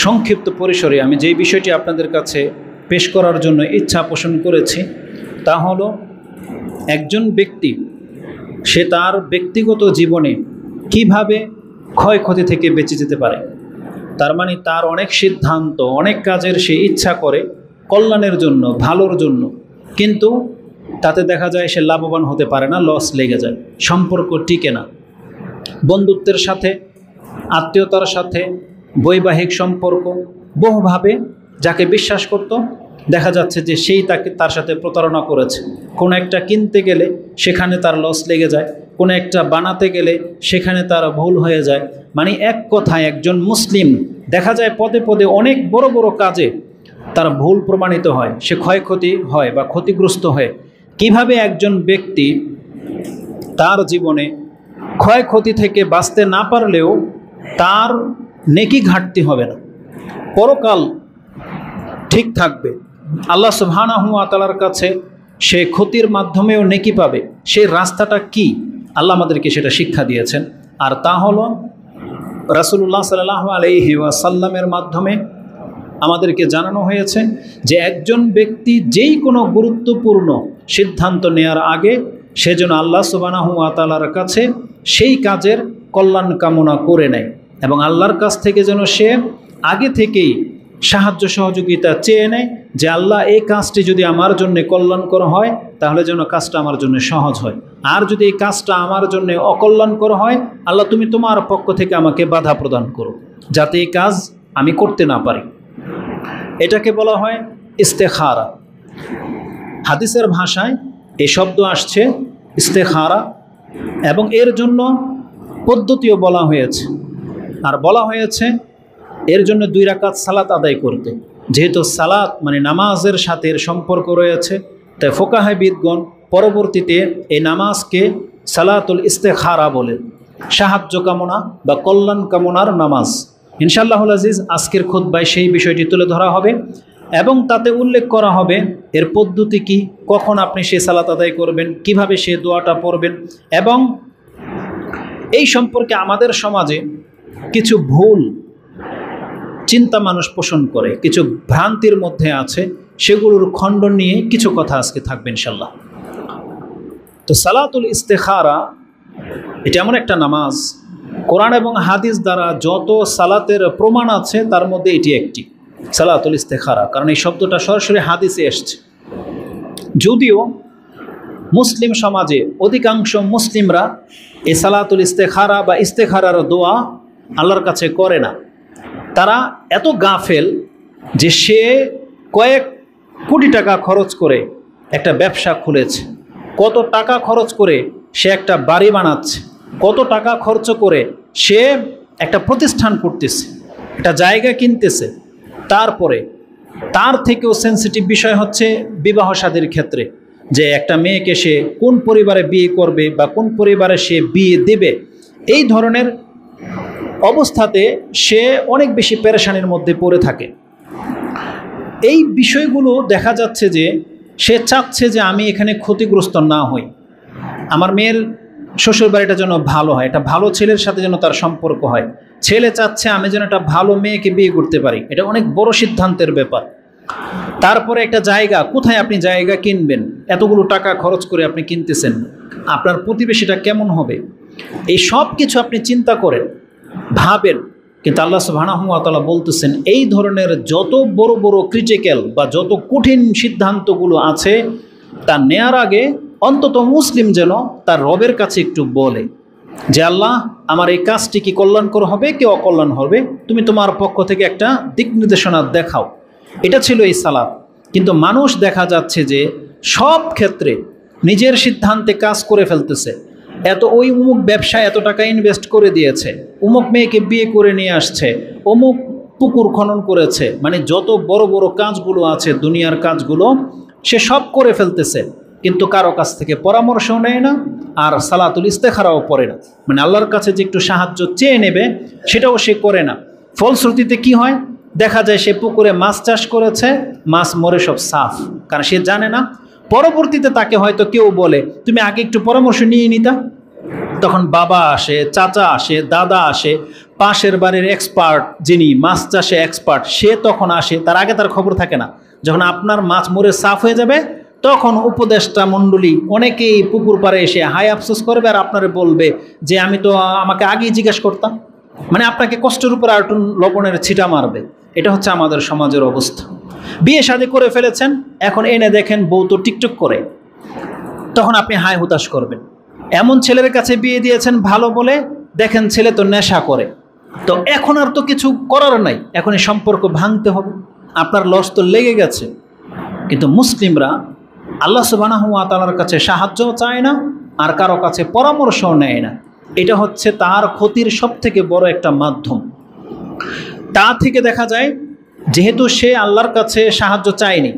সংক্ষিপ্ত পরিসরে আমি যেই বিষয়টি আপনাদের কাছে পেশ করার জন্য ইচ্ছা পোষণ করেছি তা হলো একজন ব্যক্তি সে তার ব্যক্তিগত জীবনে কিভাবে ক্ষয়ক্ষতি থেকে বেঁচে যেতে পারে। তার মানে তার অনেক সিদ্ধান্ত, অনেক কাজের সে ইচ্ছা করে কল্যাণের জন্য, ভালোর জন্য, কিন্তু তাতে দেখা যায় সে লাভবান হতে পারে না, লস লেগে যায়, সম্পর্ক টিকে না। বন্ধুত্বের সাথে, আত্মীয়তার সাথে, বৈবাহিক সম্পর্ক, বহুভাবে যাকে বিশ্বাস করত দেখা যাচ্ছে যে সেই তার সাথে প্রতারণা করেছে। কোনো একটা কিনতে গেলে সেখানে তার লস লেগে যায়, কোনো একটা বানাতে গেলে সেখানে তার ভুল হয়ে যায়। মানে এক কথায় একজন মুসলিম দেখা যায় পদে পদে অনেক বড় বড় কাজে তার ভুল প্রমাণিত হয়, সে ক্ষয়ক্ষতি হয় বা ক্ষতিগ্রস্ত হয়। কিভাবে একজন ব্যক্তি তার জীবনে ক্ষয়ক্ষতি থেকে বাঁচতে না পারলেও তার নেকি ঘাটতি হবে না, পরকাল ঠিক থাকবে, আল্লাহ সুবহানাহু ওয়া তাআলার কাছে সে ক্ষতির মাধ্যমেও নেকি পাবে, সেই রাস্তাটা কি আল্লাহ আমাদেরকে সেটা শিক্ষা দিয়েছেন। আর তা হলো রাসূলুল্লাহ সাল্লাল্লাহু আলাইহি ওয়াসাল্লামের মাধ্যমে আমাদেরকে জানানো হয়েছে যে একজন ব্যক্তি যেই কোনো গুরুত্বপূর্ণ সিদ্ধান্ত নেয়ার আগে সে যেন আল্লাহ সুবহানাহু ওয়া তাআলার কাছে সেই কাজের কল্যাণ কামনা করে নেয় এবং আল্লাহর কাছ থেকে যেন সে আগে থেকেই সাহায্য সহযোগিতা চেয়ে নেয় যে আল্লাহ এই কাজটি যদি আমার জন্য কল্যাণকর হয় তাহলে যেন কাজটা আমার জন্য সহজ হয়, আর যদি এই কাজটা আমার জন্য অকল্যাণকর হয় আল্লাহ তুমি তোমার পক্ষ থেকে আমাকে বাধা প্রদান করো যাতে এই কাজ আমি করতে না পারি। এটাকে বলা হয় ইস্তেখারা। হাদিসের ভাষায় এই শব্দ আসছে ইস্তেখারা এবং এর জন্য পদ্ধতিও বলা হয়েছে। আর বলা হয়েছে এর জন্য 2 রাকাত সালাত আদায় করতে, যেহেতু সালাত মানে নামাজের সাথে এর সম্পর্ক রয়েছে, তাই ফোকাহাবিদগণ পরবর্তীতে এই নামাজকে সালাতুল ইস্তেখারা বলে, সাহায্য কামনা বা কল্যাণ কামনার নামাজ। ইনশাআল্লাহুল আজিজ আজকের খুতবায় সেই বিষয়টি তুলে ধরা হবে এবং তাতে উল্লেখ করা হবে এর পদ্ধতি কি, কখন আপনি সেই সালাত আদায় করবেন, কিভাবে সে দোয়াটা পড়বেন। এবং এই সম্পর্কে আমাদের সমাজে কিছু ভুল চিন্তা মানুষ পোষণ করে, কিছু ভ্রান্তির মধ্যে আছে, সেগুলোর খণ্ডন নিয়ে কিছু কথা আজকে থাকবে ইনশাল্লাহ। তো সালাতুল ইস্তেখারা এটা এমন একটা নামাজ, কোরআন এবং হাদিস দ্বারা যত সালাতের প্রমাণ আছে তার মধ্যে এটি একটি, সালাতুল ইস্তেখারা। কারণ এই শব্দটা সরাসরি হাদিসে এসছে। যদিও মুসলিম সমাজে অধিকাংশ মুসলিমরা এই সালাতুল ইস্তেখারা বা ইস্তেখারার দোয়া আল্লাহর কাছে করে না। তারা এত গাফেল যে সে কয়েক কোটি টাকা খরচ করে একটা ব্যবসা খুলেছে, কত টাকা খরচ করে সে একটা বাড়ি বানাচ্ছে, কত টাকা খরচ করে সে একটা প্রতিষ্ঠান করতেছে, একটা জায়গা কিনতেছে। তারপরে তার থেকেও সেন্সিটিভ বিষয় হচ্ছে বিবাহ শাদীর ক্ষেত্রে, যে একটা মেয়েকে সে কোন পরিবারে বিয়ে করবে বা কোন পরিবারে সে বিয়ে দেবে, এই ধরনের অবস্থাতে সে অনেক বেশি পেরেশানির মধ্যে পড়ে থাকে। এই বিষয়গুলো দেখা যাচ্ছে যে সে চাচ্ছে যে আমি এখানে ক্ষতিগ্রস্ত না হই, আমার মেয়ের শ্বশুর বাড়িটা যেন ভালো হয়, একটা ভালো ছেলের সাথে যেন তার সম্পর্ক হয়, ছেলে চাচ্ছে আমি যেন একটা ভালো মেয়েকে বিয়ে করতে পারি, এটা অনেক বড় সিদ্ধান্তের ব্যাপার। তারপরে একটা জায়গা, কোথায় আপনি জায়গা কিনবেন, এতগুলো টাকা খরচ করে আপনি কিনতেছেন, আপনার প্রতিবেশীটা কেমন হবে, এই সব কিছু আপনি চিন্তা করেন, ভাবেন। কিন্তু আল্লাহ সুবহানাহু ওয়া তাআলা বলতেছেন এই ধরনের যত বড় বড় ক্রিটিক্যাল বা যত কঠিন সিদ্ধান্তগুলো আছে তা নেয়ার আগে অন্তত মুসলিম যেন তার রবের কাছে একটু বলে যে আল্লাহ আমার এই কাজটি কি কল্যাণকর হবে কি অকল্যাণ হবে, তুমি তোমার পক্ষ থেকে একটা দিক নির্দেশনা দেখাও। এটা ছিল এই সালাত। কিন্তু মানুষ দেখা যাচ্ছে যে সব ক্ষেত্রে নিজের সিদ্ধান্তে কাজ করে ফেলতেছে। ওই অমুক ব্যবসায় এত টাকা ইনভেস্ট করে দিয়েছে, অমুক মেয়েকে বিয়ে করে নিয়ে আসছে, অমুক পুকুর খনন করেছে, মানে যত বড় বড় কাজগুলো আছে দুনিয়ার কাজগুলো সে সব করে ফেলতেছে, কিন্তু কারো কাছ থেকে পরামর্শও নেয় না, আর সালাতুল ইস্তেখারাও পড়ে না, মানে আল্লাহর কাছে যে একটু সাহায্য চেয়ে নেবে সেটাও সে করে না। ফলশ্রুতিতে কি হয়, দেখা যায় সে পুকুরে মাছ চাষ করেছে, মাছ মরে সব সাফ, কারণ সে জানে না। পরবর্তীতে তাকে হয়তো কেউ বলে তুমি আগে একটু পরামর্শ নিয়ে নিতা, তখন বাবা আসে, চাচা আসে, দাদা আসে, পাশের বাড়ির এক্সপার্ট, যিনি মাছ চাষে এক্সপার্ট, সে তখন আসে, তার আগে তার খবর থাকে না। যখন আপনার মাছ মরে সাফ হয়ে যাবে, তখন উপদেষ্টা মণ্ডলী অনেকেই পুকুর পাড়ে এসে হাই আফসোস করবে আর আপনারে বলবে যে আমি তো আমাকে আগেই জিজ্ঞেস করতাম। মানে আপনাকে কষ্টের উপর আর একটু লবণের ছিটা মারবে। এটা হচ্ছে আমাদের সমাজের অবস্থা। বিয়ে শাদী করে ফেলেছেন, এখন এনে দেখেন বউ তো টিকটক করে, তখন আপনি হাই হুতাশ করবেন। এমন ছেলের কাছে বিয়ে দিয়েছেন ভালো বলে, দেখেন ছেলে তো নেশা করে, তো এখন আর তো কিছু করার নাই, এখন এই সম্পর্ক ভাঙতে হবে, আপনার লস তো লেগে গেছে। কিন্তু মুসলিমরা আল্লাহ সুবহানাহু ওয়া তাআলার কাছে সাহায্যও চায় না, আর কারো কাছে পরামর্শও নেয় না। এটা হচ্ছে তার ক্ষতির সবথেকে বড় একটা মাধ্যম। তা থেকে দেখা যায়, যেহেতু সে আল্লাহর কাছে সাহায্য চায়নি,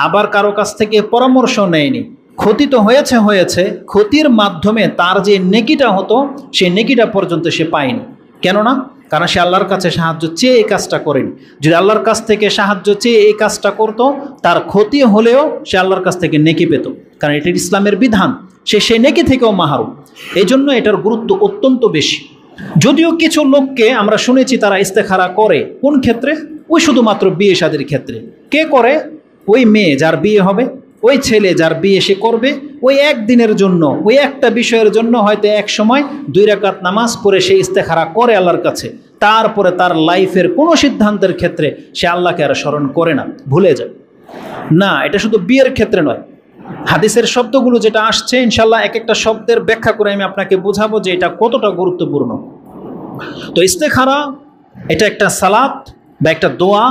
আবার কারো কাছ থেকে পরামর্শ নেয়নি, ক্ষতি তো হয়েছে, ক্ষতির মাধ্যমে তার যে নেকিটা হতো সেই নেকিটা পর্যন্ত সে পায়নি। কেননা কারণ সে আল্লাহর কাছে সাহায্য চেয়ে এই কাজটা করেনি। যদি আল্লাহর কাছ থেকে সাহায্য চেয়ে এই কাজটা করত, তার ক্ষতি হলেও সে আল্লাহর কাছ থেকে নেকি পেত, কারণ এটি ইসলামের বিধান। সে সেই নেকি থেকেও মাহরুম। এই জন্য এটার গুরুত্ব অত্যন্ত বেশি। যদিও কিছু লোককে আমরা শুনেছি তারা ইস্তেখারা করে, কোন ক্ষেত্রে? ওই শুধুমাত্র বিয়ে শাদীর ক্ষেত্রে। কে করে? ওই মেয়ে যার বিয়ে হবে, ওই ছেলে যার বিয়ে সে করবে, ওই একদিনের জন্য, ওই একটা বিষয়ের জন্য হয়তো এক সময় 2 রাকাত নামাজ পড়ে সে ইস্তেখারা করে আল্লাহর কাছে, তারপরে তার লাইফের কোনো সিদ্ধান্তের ক্ষেত্রে সে আল্লাহকে আর স্মরণ করে না, ভুলে যায় না। এটা শুধু বিয়ের ক্ষেত্রে নয়, হাদিসের শব্দগুলো যেটা আসছে ইনশাল্লাহ এক একটা শব্দের ব্যাখ্যা করে আমি আপনাকে বোঝাবো যে এটা কতটা গুরুত্বপূর্ণ। তো ইস্তেখারা এটা একটা সালাত বা একটা দোয়া,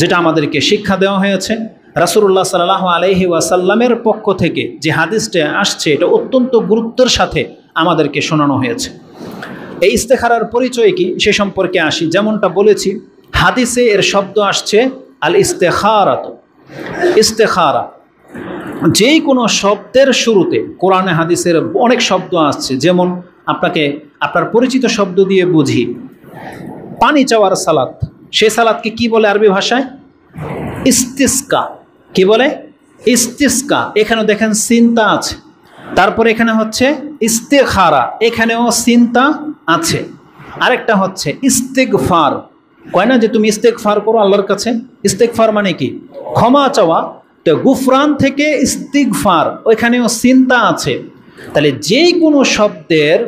যেটা আমাদেরকে শিক্ষা দেওয়া হয়েছে। রাসূলুল্লাহ সাল্লাল্লাহু আলাইহি ওয়াসাল্লামের পক্ষ থেকে যে হাদিসটা আসছে, এটা অত্যন্ত গুরুত্বের সাথে আমাদেরকে শোনানো হয়েছে। এই ইস্তেখারার পরিচয় কি সে সম্পর্কে আসি। যেমনটা বলেছি, হাদিসে এর শব্দ আসছে আল ইস্তেখারাত। ইস্তেখারা যেই কোনো শব্দের শুরুতে, কোরআনে হাদিসের অনেক শব্দ আসছে, যেমন আপনাকে আপনার পরিচিত শব্দ দিয়ে বুঝি, পানি চাওয়ার সালাত, সে সালাতকে কি বলে আরবি ভাষায়? ইস্তিসকা। কি বলে? ইস্তিসকা। এখানে দেখেন চিন্তা আছে, তারপরে এখানে হচ্ছে ইস্তেখারা, এখানেও চিন্তা আছে। আরেকটা হচ্ছে ইস্তেগফার, কয় না যে তুমি ইস্তেগফার করো আল্লাহর কাছে। ইস্তেগফার মানে কি? ক্ষমা চাওয়া। তো গুফরান থেকে ইস্তিগফার, ওইখানেও চিন্তা আছে। তাহলে যেই কোনো শব্দের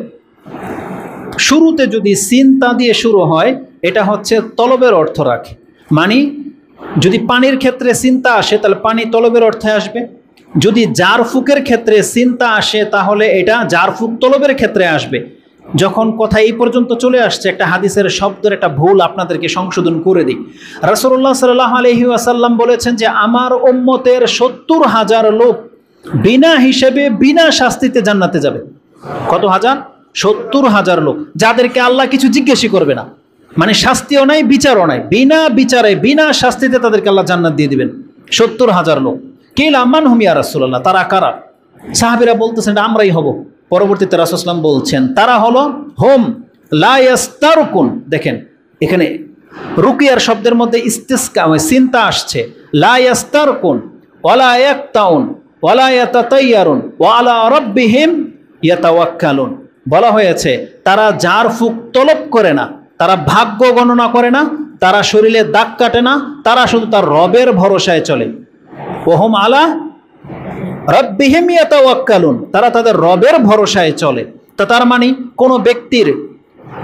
শুরুতে যদি চিন্তা দিয়ে শুরু হয়, এটা হচ্ছে তলবের অর্থ রাখে। মানে যদি পানির ক্ষেত্রে চিন্তা আসে, তাহলে পানি তলবের অর্থে আসবে। যদি জারফুকের ক্ষেত্রে চিন্তা আসে, তাহলে এটা জারফুক তলবের ক্ষেত্রে আসবে। যখন কথা এই পর্যন্ত চলে আসছে, একটা হাদিসের শব্দের একটা ভুল আপনাদেরকে সংশোধন করে দিই। রাসূলুল্লাহ সাল্লাল্লাহু আলাইহি ওয়াসাল্লাম বলেছেন যে আমার উম্মতের 70,000 লোক বিনা হিসেবে বিনা শাস্তিতে জান্নাতে যাবে। কত হাজার? 70,000 লোক, যাদেরকে আল্লাহ কিছু জিজ্ঞেসই করবে না, মানে শাস্তিও নাই বিচারও নাই, বিনা বিচারে বিনা শাস্তিতে তাদেরকে আল্লাহ জান্নাত দিয়ে দিবেন। 70,000 লোক। কিল আমান হুম ইয়া রাসূলুল্লাহ, তারা কারা? সাহাবীরা বলতেছেন আমরাই হব। পরবর্তীতে রাসূল সাল্লাল্লাহু আলাইহি ওয়াসাল্লাম বলছেন তারা হলো হোম লা ইয়াস্তারকুন। দেখেন এখানে রুকিয়ার শব্দের মধ্যে ইস্তিসকা চিন্তা আসছে। লা ইয়াস্তারকুন ওয়ালা ইয়াক্তাউন ওয়ালা ইয়াতাতাইয়ারুন ওয়া আলা রাব্বিহিম ইয়াতাওয়াক্কালুন। বলা হয়েছে তারা জারফুক তলব করে না, তারা ভাগ্য গণনা করে না, তারা শরীরে দাগ কাটে না, তারা শুধু তার রবের ভরসায় চলে। ওহুম আলা রাব্বিহিম ইয়াতাওয়াক্কালুন, তারা তাদের রবের ভরসায় চলে। তা তার মানে কোনো ব্যক্তির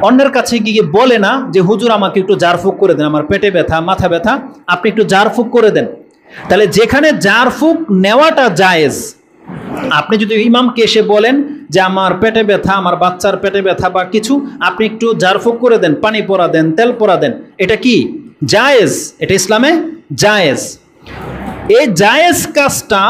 অন্যের কাছে গিয়ে বলে না যে হুজুর আমাকে একটু জারফুক করে দেন, আমার পেটে ব্যথা, মাথা ব্যথা, আপনি একটু জারফুক করে দেন। তাহলে যেখানে জারফুক নেওয়াটা জায়েজ, আপনি যদি ইমামকে এসে বলেন যে আমার পেটে ব্যথা, আমার বাচ্চার পেটে ব্যথা বা কিছু, আপনি একটু জারফুক করে দেন, পানি পরা দেন, তেল পরা দেন, এটা কি জায়েজ? এটা ইসলামে জায়েজ। এই জায়েজ কাজটা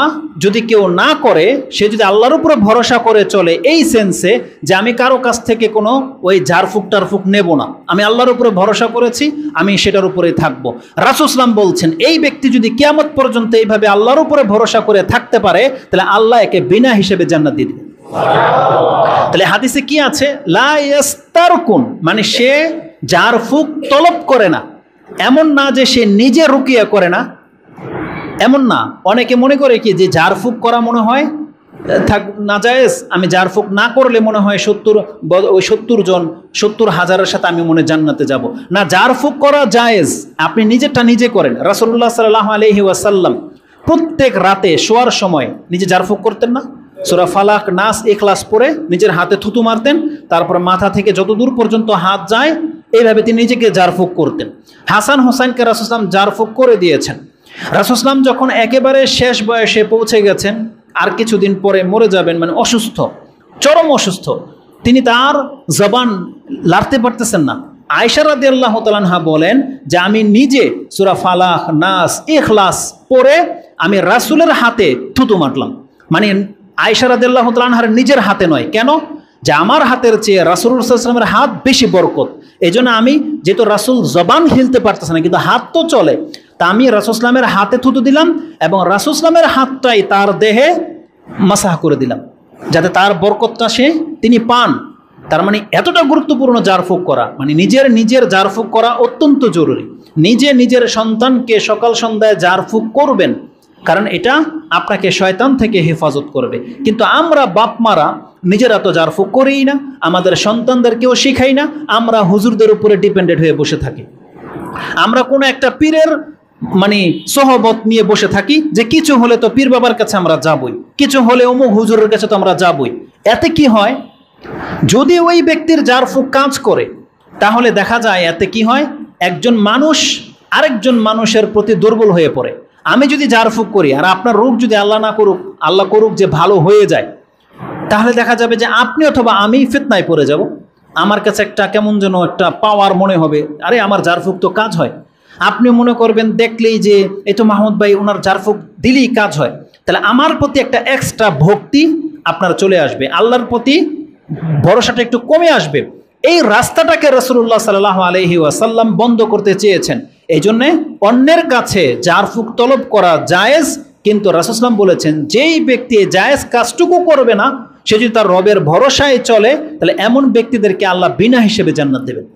যদি কেউ না করে, সে যদি আল্লাহর উপরে ভরসা করে চলে, এই সেন্সে যে আমি কারো কাছ থেকে কোনো ওই ঝাড়ফুক টারফুক নেব না, আমি আল্লাহর উপরে ভরসা করেছি, আমি সেটার উপরেই থাকবো। রাসূল সাল্লাল্লাহু আলাইহি ওয়াসাল্লাম বলছেন এই ব্যক্তি যদি কিয়ামত পর্যন্ত এইভাবে আল্লাহর উপরে ভরসা করে থাকতে পারে, তাহলে আল্লাহ একে বিনা হিসেবে জান্নাত দিয়ে দিবেন। তাহলে হাদিসে কি আছে? লা ইয়াস্তারকুন, মানে সে ঝাড়ফুক তলব করে না। এমন না যে সে নিজে রুকিয়া করে না, এমন না। অনেকে মনে করে কি যে ঝাড়ফুঁক করা মনে হয় থাক নাজায়েজ, আমি জারফুক না করলে মনে হয় 70,000-এর সাথে আমি মনে জান্নাতে যাব না। জারফুক করা জায়েজ, আপনি নিজেরটা নিজে করেন। রাসূলুল্লাহ সাল্লাল্লাহু আলাইহি ওয়াসাল্লাম প্রত্যেক রাতে শোয়ার সময় নিজে জারফুক করতেন না? সূরা ফালাক, নাস, ইখলাস পড়ে নিজের হাতে থুতু মারতেন, তারপর মাথা থেকে যত দূর পর্যন্ত হাত যায় এইভাবে তিনি নিজেকে জারফুক করতেন। হাসান হোসেনকে রাসূল সাল্লাল্লাহু আলাইহি ওয়াসাল্লাম জারফুক করে দিয়েছেন। রাসূল সাল্লাল্লাহু আলাইহি ওয়াসাল্লাম যখন একেবারে শেষ বয়সে পৌঁছে গেছেন, আর কিছুদিন পরে মরে যাবেন, মানে অসুস্থ, চরম অসুস্থ, তিনি তার জবান লাড়তে পারতেছেন না। আয়েশা রাদিয়াল্লাহু তাআলা আনহা বলেন যে আমি নিজে সূরা ফালাক, নাস, ইখলাস পড়ে আমি রাসূলের হাতে থুতু মারলাম। মানে আয়েশা রাদিয়াল্লাহু তাআলা আনহার নিজের হাতে নয়, কেন? যে আমার হাতের চেয়ে রাসূলুল্লাহ সাল্লাল্লাহু আলাইহি ওয়াসাল্লামের হাত বেশি বরকত। এই জন্য আমি, যেহেতু রাসূল জবান হিলতে পারতেছে না কিন্তু হাত তো চলে, তা আমি রাসূল সাল্লামের হাতে থুতু দিলাম এবং রাসূল সাল্লামের হাতটাই তার দেহে মাসাহ করে দিলাম, যাতে তার বরকতটা তিনি পান। তার মানে এতটা গুরুত্বপূর্ণ জারফুক করা, মানে নিজের জারফুক করা অত্যন্ত জরুরি। নিজের সন্তানকে সকাল সন্ধ্যায় জারফুক করবেন, কারণ এটা আপনাকে শয়তান থেকে হেফাজত করবে। কিন্তু আমরা বাপ মারা নিজেরা তো জারফুক করেই না, আমাদের সন্তানদেরকেও শিখাই না, আমরা হুজুরদের উপরে ডিপেন্ডেন্ট হয়ে বসে থাকি। আমরা কোনো একটা পীরের মানে সহবত নিয়ে বসে থাকি যে কিছু হলে তো পীর বাবার কাছে আমরা যাবই, কিছু হলে অমুক হুজুরের কাছে তো আমরা যাবই। এতে কি হয়, যদি ওই ব্যক্তির জারফুক কাজ করে তাহলে দেখা যায় এতে কি হয়, একজন মানুষ আরেকজন মানুষের প্রতি দুর্বল হয়ে পড়ে। আমি যদি জারফুক করি আর আপনার রোগ যদি আল্লাহ না করুক, আল্লাহ করুক যে ভালো হয়ে যায়, তাহলে দেখা যাবে যে আপনি অথবা আমি ফিতনায় পড়ে যাব। আমার কাছে একটা কেমন যেন একটা পাওয়ার মনে হবে, আরে আমার জারফুক তো কাজ হয়। আপনি মনে করবেন দেখলেই যে এই তো মাহমুদ ভাই ওনার জারফুক দিলেই কাজ হয়, তাহলে আমার প্রতি একটা এক্সট্রা ভক্তি আপনার চলে আসবে, আল্লাহর প্রতি ভরসাটা একটু কমে আসবে। এই রাস্তাটাকে রাসূলুল্লাহ সাল্লাল্লাহু আলাইহি ওয়াসাল্লাম বন্ধ করতে চেয়েছেন। এই জন্যে অন্যের কাছে জারফুক তলব করা জায়েজ, কিন্তু রাসূল সাল্লাল্লাহু আলাইহি ওয়াসাল্লাম বলেছেন যেই ব্যক্তি জায়েজ কাজটুকু করবে না, সে যদি তার রবের ভরসায় চলে, তাহলে এমন ব্যক্তিদেরকে আল্লাহ বিনা হিসেবে জান্নাত দেবেন।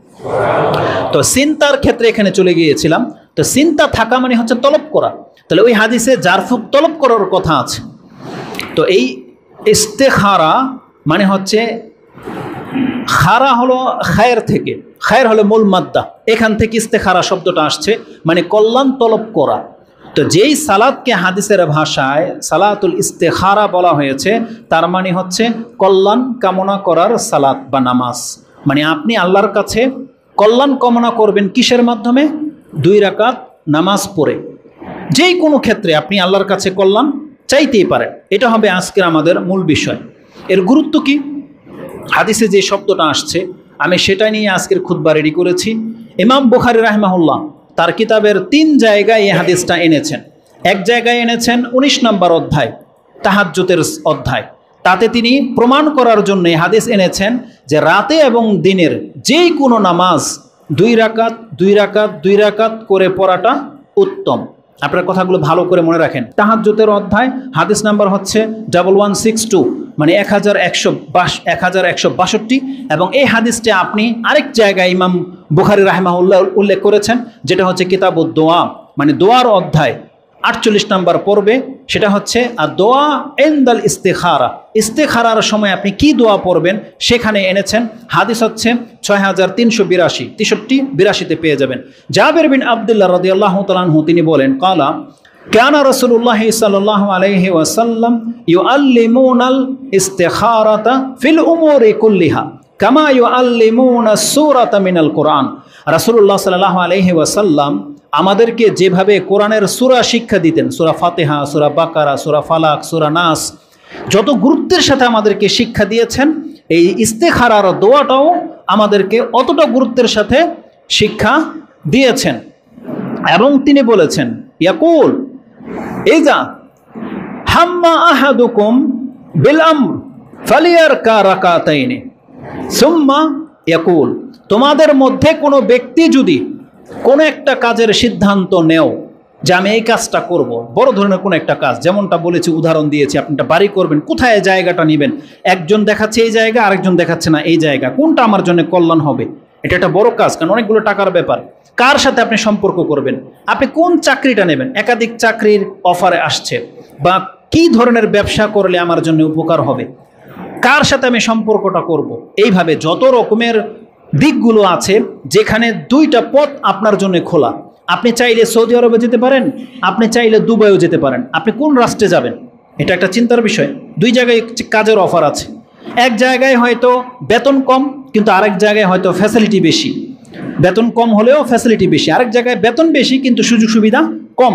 তো চিন্তার ক্ষেত্রে এখানে চলে গিয়েছিলাম। তো চিন্তা থাকা মানে হচ্ছে তলব করা, তাহলে ওই হাদিসে জারফুক তলব করার কথা আছে। তো এই ইস্তেখারা মানে হচ্ছে, খারা হলো খায়ের থেকে, খায়ের হলো মূল মাদ্দা, এখান থেকে ইস্তেখারা শব্দটা আসছে, মানে কল্যাণ তলব করা। তো যেই সালাতকে হাদিসের ভাষায় সালাতুল ইস্তেখারা বলা হয়েছে, তার মানে হচ্ছে কল্যাণ কামনা করার সালাত বা নামাজ। মানে আপনি আল্লাহর কাছে কল্যাণ কামনা করবেন কিসের মাধ্যমে? 2 রাকাত নামাজ পড়ে। যেই কোনো ক্ষেত্রে আপনি আল্লাহর কাছে কল্যাণ চাইতেই পারেন। এটা হবে আজকের আমাদের মূল বিষয়। এর গুরুত্ব কি? হাদিসে যে শব্দটা আসছে আমি সেটা নিয়ে আজকের খুতবা রেডি করেছি। ইমাম বুখারী রাহিমাহুল্লাহ তার কিতাবের 3 জায়গায় এই হাদিসটা এনেছেন। এক জায়গায় এনেছেন 19 নম্বর অধ্যায়, তাহাজ্জুদের অধ্যায়। তাতে তিনি প্রমাণ করার জন্য এই হাদিস এনেছেন যে রাতে এবং দিনের যেই কোনো নামাজ 2 রাকাত 2 রাকাত 2 রাকাত করে পড়াটা উত্তম। আপনার কথাগুলো ভালো করে মনে রাখেন। তাহাজ্জুদের অধ্যায় হাদিস নাম্বার হচ্ছে 1162, মানে 1162, এবং এই হাদিসটা আপনি আরেক জায়গায় ইমাম বুখারী রাহিমাহুল্লাহ উল্লেখ করেছেন, যেটা হচ্ছে কিতাবুদ দোয়া, মানে দোয়ার অধ্যায় 48 নম্বর পড়বে। সেটা হচ্ছে আর দোয়া ইনদাল ইস্তেখারা, ইস্তেখারার সময় আপনি কি দোয়া পড়বেন সেখানে এনেছেন। হাদিস হচ্ছে 6382, 63-82তে পেয়ে যাবেন। জাবের বিন আব্দুল্লাহ রাদিয়াল্লাহু তাআলা আনহু তিনি বলেন, কালা কানা রাসূলুল্লাহ সাল্লাল্লাহু আলাইহি ওয়াসাল্লাম ইউআল্লিমুনাল ইস্তেখারাতা ফিল উমুরি কুল্লিহা কামা ইউআল্লিমুনা সূরাতা মিনাল কোরআন। রাসূলুল্লাহ সাল্লাল্লাহু আলাইহি ওয়াসাল্লাম আমাদেরকে যেভাবে কোরআনের সূরা শিক্ষা দিতেন, সূরা ফাতিহা, সূরা বাকারা, সূরা ফালাক, সূরা নাস, যত গুরুত্বের সাথে আমাদেরকে শিক্ষা দিয়েছেন, এই ইস্তেখারার দোয়াটাও আমাদেরকে অতটা গুরুত্বের সাথে শিক্ষা দিয়েছেন। এবং তিনি বলেছেন, ইয়াকুল ইজা হাম্মা আহাদুকুম বিল আমর ফালিয়ারকা রাকাতাইনি সুম্মা ইয়াকুল, তোমাদের মধ্যে কোনো ব্যক্তি যদি কোনো একটা কাজের সিদ্ধান্ত নেও যে আমি এই কাজটা করব, বড় ধরনের কোনো একটা কাজ, যেমনটা বলেছি উদাহরণ দিয়েছি, আপনি একটা বাড়ি করবেন, কোথায় জায়গাটা নেবেন, একজন দেখাচ্ছে এই জায়গা, আরেকজন দেখাচ্ছে না এই জায়গা, কোনটা আমার জন্য কল্যাণ হবে, এটা একটা বড় কাজ, কারণ অনেকগুলো টাকার ব্যাপার। কার সাথে আপনি সম্পর্ক করবেন, আপনি কোন চাকরিটা নেবেন, একাধিক চাকরির অফারে আসছে, বা কী ধরনের ব্যবসা করলে আমার জন্য উপকার হবে, কার সাথে আমি সম্পর্কটা করব। এইভাবে যত রকমের দিকগুলো আছে, যেখানে দুইটা পথ আপনার জন্য খোলা। আপনি চাইলে সৌদি আরবে যেতে পারেন, আপনি চাইলে দুবাইও যেতে পারেন। আপনি কোন রাষ্ট্রে যাবেন এটা একটা চিন্তার বিষয়। দুই জায়গায় কাজের অফার আছে। এক জায়গায় হয়তো বেতন কম, কিন্তু আরেক জায়গায় হয়তো ফ্যাসিলিটি বেশি। বেতন কম হলেও ফ্যাসিলিটি বেশি, আরেক জায়গায় বেতন বেশি কিন্তু সুযোগ সুবিধা কম।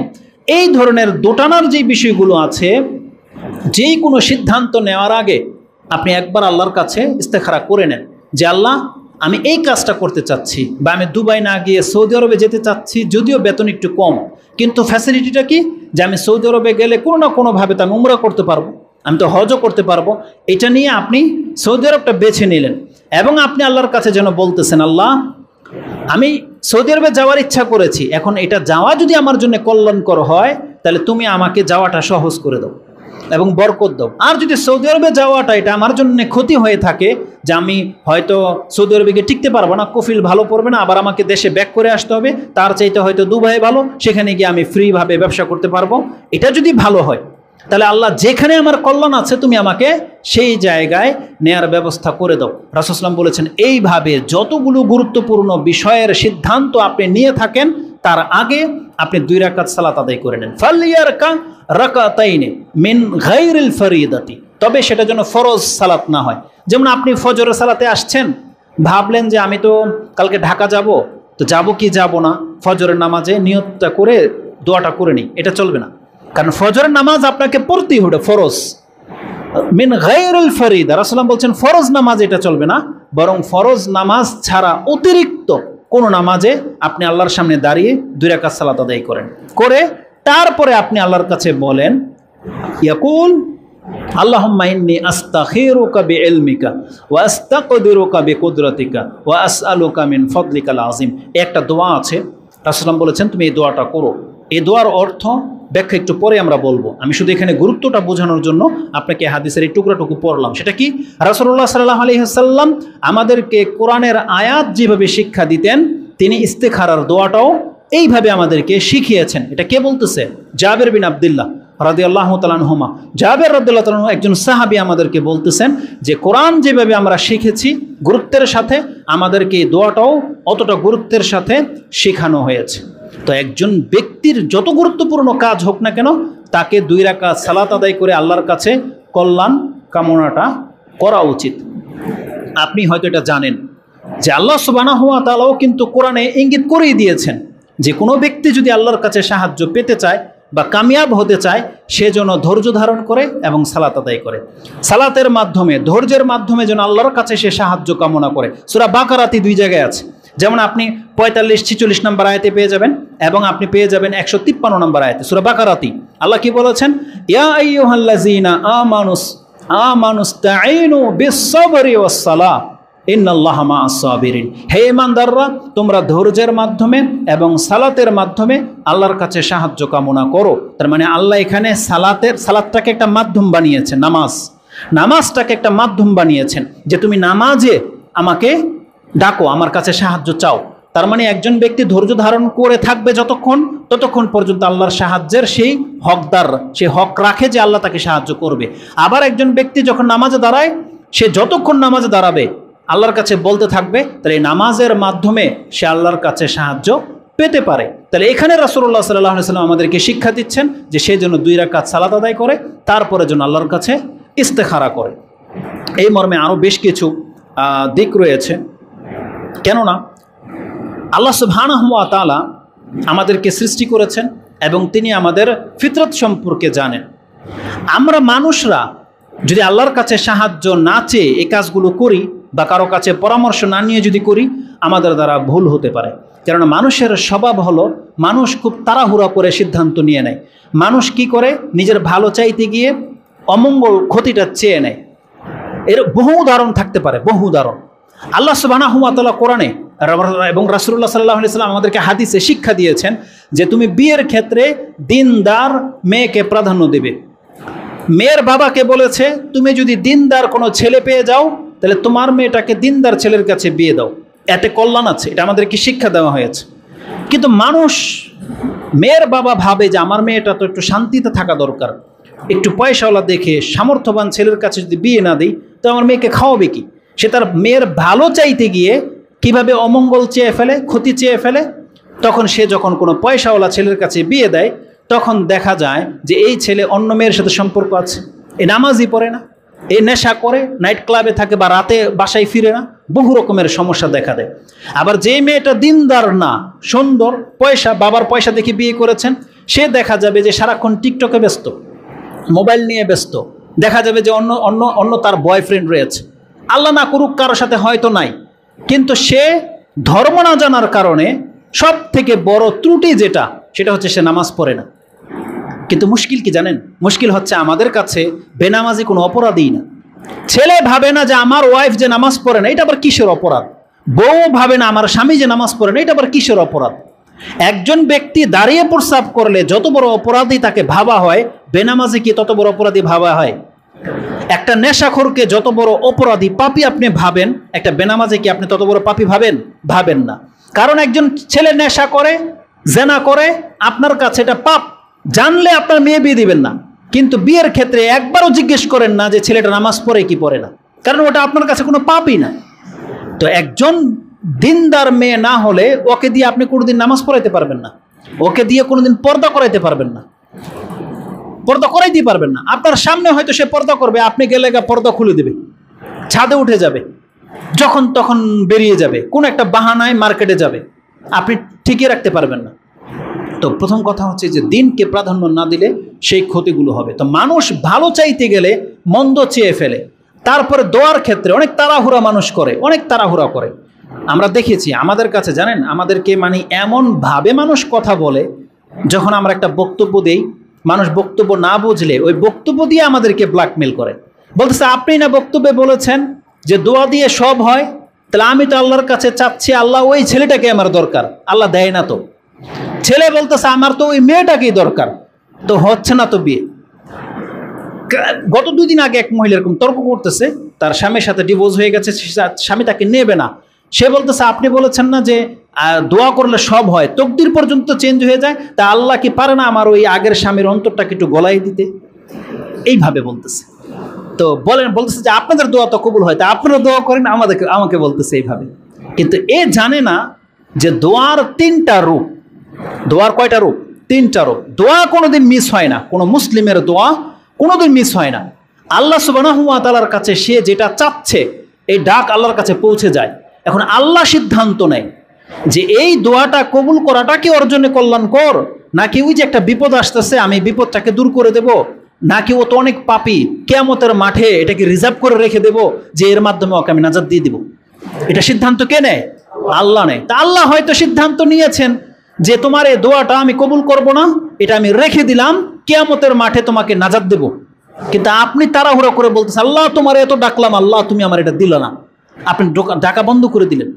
এই ধরনের দোটানার যে বিষয়গুলো আছে, যেই কোনো সিদ্ধান্ত নেওয়ার আগে আপনি একবার আল্লাহর কাছে ইস্তেখারা করে নেন যে আল্লাহ, আমি এই কাজটা করতে চাচ্ছি, বা আমি দুবাই না গিয়ে সৌদি আরবে যেতে চাচ্ছি, যদিও বেতন একটু কম, কিন্তু ফ্যাসিলিটিটা কি, যে আমি সৌদি আরবে গেলে কোনো না কোনোভাবে তো আমি উমরা করতে পারবো, আমি তো হজও করতে পারবো। এটা নিয়ে আপনি সৌদি আরবটা বেছে নিলেন এবং আপনি আল্লাহর কাছে যেন বলতেছেন, আল্লাহ, আমি সৌদি আরবে যাওয়ার ইচ্ছা করেছি, এখন এটা যাওয়া যদি আমার জন্য কল্যাণকর হয় তাহলে তুমি আমাকে যাওয়াটা সহজ করে দাও এবং বরকত দাও। আর যদি সৌদি আরবে যাওয়াটা এটা আমার জন্য ক্ষতি হয়ে থাকে, যে আমি হয়তো সৌদি আরবে গিয়ে টিকতে পারবো না, কফিল ভালো পড়বে না, আবার আমাকে দেশে ব্যাক করে আসতে হবে, তার চাইতে হয়তো দুবাই ভালো, সেখানে গিয়ে আমি ফ্রিভাবে ব্যবসা করতে পারবো, এটা যদি ভালো হয় তাহলে আল্লাহ যেখানে আমার কল্যাণ আছে তুমি আমাকে সেই জায়গায় নেয়ার ব্যবস্থা করে দাও। রাসূল সাল্লাল্লাহু আলাইহি ওয়াসাল্লাম বলেছেন, এইভাবে যতগুলো গুরুত্বপূর্ণ বিষয়ের সিদ্ধান্ত আপনি নিয়ে থাকেন তার আগে আপনি 2 রাকাত সালাত আদায় করে নেন। ফালিয়ারকা রাকাতাইনি মিন গায়রিল ফরিদাতি, তবে সেটা যেন ফরজ সালাত না হয়। যেমন আপনি ফজরের সালাতে আসছেন, ভাবলেন যে আমি তো কালকে ঢাকা যাব, তো যাব কি যাব না, ফজরের নামাজে নিয়তটা করে দোয়াটা করে নিই, এটা চলবে না। কারণ ফজরের নামাজ আপনাকে পড়তেই হবে, ফরজ। মিন গায়রিল ফরিদা, রাসূলুল্লাহ বলছেন ফরজ নামাজ এটা চলবে না, বরং ফরজ নামাজ ছাড়া অতিরিক্ত কোন নামাজে আপনি আল্লাহর সামনে দাঁড়িয়ে 2 রাকাত সালাত আদায় করেন, করে তারপরে আপনি আল্লাহর কাছে বলেন, ইয়াকুল আল্লাহুম্মা ইন্নী আস্তাখিরুকা বিইলমিকা ওয়া আস্তাকদিরুকা বিকুদরাতিকা ওয়া আসআলুকা মিন ফাদলিকাল আযীম। একটা দোয়া আছে, রাসূলুল্লাহ বলেছেন তুমি এই দোয়াটা করো। এই দোয়ার অর্থ ব্যাখ্যা একটু পরে আমরা বলবো, আমি শুধু এখানে গুরুত্বটা বোঝানোর জন্য আপনাকে হাদিসের এই টুকরাটুকু পড়লাম। সেটা কি, রাসূলুল্লাহ সাল্লাল্লাহু আলাইহি ওয়াসাল্লাম আমাদেরকে কোরআনের আয়াত যেভাবে শিক্ষা দিতেন, তিনি ইস্তেখারার দোয়াটাও এইভাবে আমাদেরকে শিখিয়েছেন। এটা কে বলতেছে? জাবের বিন আব্দুল্লাহ রাদিয়াল্লাহু তাআলা আনহুমা। জাবের রাদিয়াল্লাহু তাআলা আনহু একজন সাহাবী আমাদেরকে বলতেছেন যে কোরআন যেভাবে আমরা শিখেছি গুরুত্বের সাথে, আমাদেরকে এই দোয়াটাও অতটা গুরুত্বের সাথে শেখানো হয়েছে। তো একজন ব্যক্তির যত গুরুত্বপূর্ণ কাজ হোক না কেন, তাকে 2 রাকাত সালাত আদায় করে আল্লাহর কাছে কল্যাণ কামনাটা করা উচিত। আপনি হয়তো এটা জানেন যে আল্লাহ সুবহানাহু ওয়া তাআলাও কিন্তু কোরআনে ইঙ্গিত করেই দিয়েছেন যে কোনো ব্যক্তি যদি আল্লাহর কাছে সাহায্য পেতে চায় বা কামিয়াব হতে চায়, সে যেন ধৈর্য ধারণ করে এবং সালাত আদায় করে। সালাতের মাধ্যমে, ধৈর্যের মাধ্যমে যেন আল্লাহর কাছে সে সাহায্য কামনা করে। সূরা বাকারাতে 2 জায়গায় আছে, যেমন আপনি 45-46 নম্বর আয়াতে পেয়ে যাবেন এবং আপনি পেয়ে যাবেন 153 নম্বর আয়াতে। সূরা বাকারাতে আল্লাহ কি বলেছেন? ইয়া আইয়ুহাল্লাযীনা আমানুস্তাঈনু বিস-সাবরি ওয়াস-সালাহ ইন্নাল্লাহা মা'আস সাবিরিন। হে ঈমানদাররা, তোমরা ধৈর্যের মাধ্যমে এবং সালাতের মাধ্যমে আল্লাহর কাছে সাহায্য কামনা করো। তার মানে আল্লাহ এখানে সালাতটাকে একটা মাধ্যম বানিয়েছেন, নামাজটাকে একটা মাধ্যম বানিয়েছেন যে তুমি নামাজে আমাকে ডাকো, আমার কাছে সাহায্য চাও। তার মানে একজন ব্যক্তি ধৈর্য ধারণ করে থাকবে ততক্ষণ পর্যন্ত আল্লাহর সাহায্যের সেই হকদার, সে হক রাখে যে আল্লাহ তাকে সাহায্য করবে। আবার একজন ব্যক্তি যখন নামাজে দাঁড়ায়, সে যতক্ষণ নামাজে দাঁড়াবে আল্লাহর কাছে বলতে থাকবে, তাহলে এই নামাজের মাধ্যমে সে আল্লাহর কাছে সাহায্য পেতে পারে। তাহলে এখানে রাসূলুল্লাহ সাল্লাল্লাহু আলাইহি ওয়াসাল্লাম আমাদেরকে শিক্ষা দিচ্ছেন যে সে যেন 2 রাকাত সালাত আদায় করে, তারপরে যেন আল্লাহর কাছে ইস্তেখারা করে। এই মর্মে আরও বেশ কিছু দিক রয়েছে। কেননা আল্লাহ সুবহানাহু ওয়া তাআলা আমাদেরকে সৃষ্টি করেছেন এবং তিনি আমাদের ফিতরত সম্পর্কে জানেন। আমরা মানুষরা যদি আল্লাহর কাছে সাহায্য না চেয়ে এই কাজগুলো করি বা কারো কাছে পরামর্শ না নিয়ে যদি করি, আমাদের দ্বারা ভুল হতে পারে। কেননা মানুষের স্বভাব হলো, মানুষ খুব তাড়াহুড়া করে সিদ্ধান্ত নিয়ে নেয়। মানুষ কি করে, নিজের ভালো চাইতে গিয়ে অমঙ্গল, ক্ষতিটা চেয়ে নেয়। এর বহু উদাহরণ থাকতে পারে, বহু উদাহরণ। আল্লাহ সুবহানাহু ওয়া তাআলা কোরআনে এবং রাসূলুল্লাহ সাল্লাল্লাহু আলাইহি ওয়াসাল্লাম আমাদেরকে হাদিসে শিক্ষা দিয়েছেন যে তুমি বিয়ের ক্ষেত্রে দিনদার মেয়েকে প্রাধান্য দেবে। মেয়ের বাবাকে বলেছে তুমি যদি দিনদার কোনো ছেলে পেয়ে যাও তাহলে তোমার মেয়েটাকে দিনদার ছেলের কাছে বিয়ে দাও, এতে কল্যাণ আছে। এটা আমাদেরকে শিক্ষা দেওয়া হয়েছে। কিন্তু মানুষ, মেয়ের বাবা ভাবে যে আমার মেয়েটা তো একটু শান্তিতে থাকা দরকার, একটু পয়সাওয়ালা দেখে সামর্থ্যবান ছেলের কাছে যদি বিয়ে না দিই, তো আমার মেয়েকে খাওয়াবে কি? সে তার মেয়ের ভালো চাইতে গিয়ে কিভাবে অমঙ্গল চেয়ে ফেলে, ক্ষতি চেয়ে ফেলে। তখন সে যখন কোনো পয়সাওয়ালা ছেলের কাছে বিয়ে দেয়, তখন দেখা যায় যে এই ছেলে অন্য মেয়ের সাথে সম্পর্ক আছে, এ নামাজই পড়ে না, এ নেশা করে, নাইট ক্লাবে থাকে বা রাতে বাসায় ফিরে না, বহু রকমের সমস্যা দেখা দেয়। আবার যে মেয়েটা দিনদার না, সুন্দর, পয়সা, বাবার পয়সা দেখে বিয়ে করেছেন, সে দেখা যাবে যে সারাক্ষণ টিকটকে ব্যস্ত, মোবাইল নিয়ে ব্যস্ত, দেখা যাবে যে অন্য অন্য অন্য তার বয়ফ্রেন্ড রয়েছে। আল্লাহ না করুক কারোর সাথে হয়তো নাই, কিন্তু সে ধর্ম না জানার কারণে সব থেকে বড় ত্রুটি যেটা, সেটা হচ্ছে সে নামাজ পড়ে না। কিন্তু মুশকিল কি জানেন? মুশকিল হচ্ছে আমাদের কাছে বেনামাজি কোনো অপরাধই না। ছেলে ভাবে না যে আমার ওয়াইফ যে নামাজ পড়ে না, এটা আবার কিসের অপরাধ। বউ ভাবে না আমার স্বামী যে নামাজ পড়ে না, এটা আবার কিসের অপরাধ। একজন ব্যক্তি দাঁড়িয়ে প্রস্রাব করলে যত বড় অপরাধী তাকে ভাবা হয়, বেনামাজি কি তত বড় অপরাধী ভাবা হয়? একটা নেশাখোরকে যত বড় অপরাধী পাপী আপনি ভাবেন, একটা বেনামাজি কি আপনি তত বড় পাপী ভাবেন? ভাবেন না। কারণ একজন ছেলে নেশা করে, জেনা করে, আপনার কাছে এটা পাপ, জানলে আপনার মেয়ে বিয়ে দিবেন না। কিন্তু বিয়ের ক্ষেত্রে একবারও জিজ্ঞেস করেন না যে ছেলেটা নামাজ পড়ে কি পড়ে না, কারণ ওটা আপনার কাছে কোনো পাপই না। তো একজন দিনদার মেয়ে না হলে ওকে দিয়ে আপনি কোনোদিন নামাজ পড়াইতে পারবেন না, ওকে দিয়ে কোনোদিন পর্দা করাইতে পারবেন না, পর্দা করাইতে পারবেন না। আপনার সামনে হয়তো সে পর্দা করবে, আপনি গেলে পর্দা খুলে দেবে, ছাদে উঠে যাবে, যখন তখন বেরিয়ে যাবে, কোন একটা বাহানায় মার্কেটে যাবে, আপনি ঠিকই রাখতে পারবেন না। তো প্রথম কথা হচ্ছে যে দিনকে প্রাধান্য না দিলে সেই ক্ষতিগুলো হবে। তো মানুষ ভালো চাইতে গেলে মন্দ চেয়ে ফেলে। তারপরে দোয়ার ক্ষেত্রে অনেক তাড়াহুড়া মানুষ করে, অনেক তাড়াহুড়া করে। আমরা দেখেছি আমাদের কাছে, জানেন, আমাদেরকে মানে এমনভাবে মানুষ কথা বলে, যখন আমরা একটা বক্তব্য দেই, মানুষ বক্তব্য না বুঝলে ওই বক্তব্য দিয়ে আমাদেরকে ব্ল্যাকমেল করে, বলতেছে আপনি না বক্তব্যে বলেছেন যে দোয়া দিয়ে সব হয়, তাহলে আমি তো আল্লাহর কাছে চাচ্ছি, আল্লাহ ওই ছেলেটাকে আমার দরকার, আল্লাহ দেয় না। তো ছেলে বলতেছে আমার তো ওই মেয়েটাকেই দরকার, তো হচ্ছে না তো বিয়ে। গত 2 দিন আগে এক মহিলা এরকম তর্ক করতেছে, তার স্বামীর সাথে ডিভোর্স হয়ে গেছে, স্বামী তাকে নেবে না। সে বলতেছে আপনি বলেছেন না যে দোয়া করলে সব হয়, তকদির পর্যন্ত চেঞ্জ হয়ে যায়, তা আল্লাহ কি পারে না আমার ওই আগের স্বামীর অন্তরটাকে একটু গলায় দিতে? এইভাবে বলতেছে। তো বলতেছে যে আপনাদের দোয়া তো কবুল হয়, তা আপনারা দোয়া করেন, আমাকে বলতেছে এইভাবে। কিন্তু এ জানে না যে দোয়ার 3টা রূপ। দোয়ার কয়টা রূপ? 3টা রূপ। দোয়া কোনোদিন মিস হয় না, কোনো মুসলিমের দোয়া কোনোদিন মিস হয় না। আল্লাহ সুবহানাহু ওয়া তাআলার কাছে সে যেটা চাচ্ছে, এই ডাক আল্লাহর কাছে পৌঁছে যায়। এখন আল্লাহ সিদ্ধান্ত নেয় যে এই দোয়াটা কবুল করাটা কি অর্জনে কল্যাণকর, নাকি ওই যে একটা বিপদ আসতেছে আমি বিপদটাকে দূর করে দেব, নাকি ও তো অনেক পাপী, কিয়ামতের মাঠে এটাকে রিজার্ভ করে রেখে দেব যে এর মাধ্যমে ওকে আমি নাজাত দিয়ে দিব। এটা সিদ্ধান্ত কে নেয়? আল্লাহ নেয়। তা আল্লাহ হয়তো সিদ্ধান্ত নিয়েছেন যে তোমার এই দোয়াটা আমি কবুল করব না, এটা আমি রেখে দিলাম, কিয়ামতের মাঠে তোমাকে নাজাত দেব। কিন্তু আপনি তাড়াহুড়ো করে বলতেছেন আল্লাহ তোমার এত ডাকলাম, আল্লাহ তুমি আমার এটা দিল না, আপনি ডাকা বন্ধ করে দিলেন।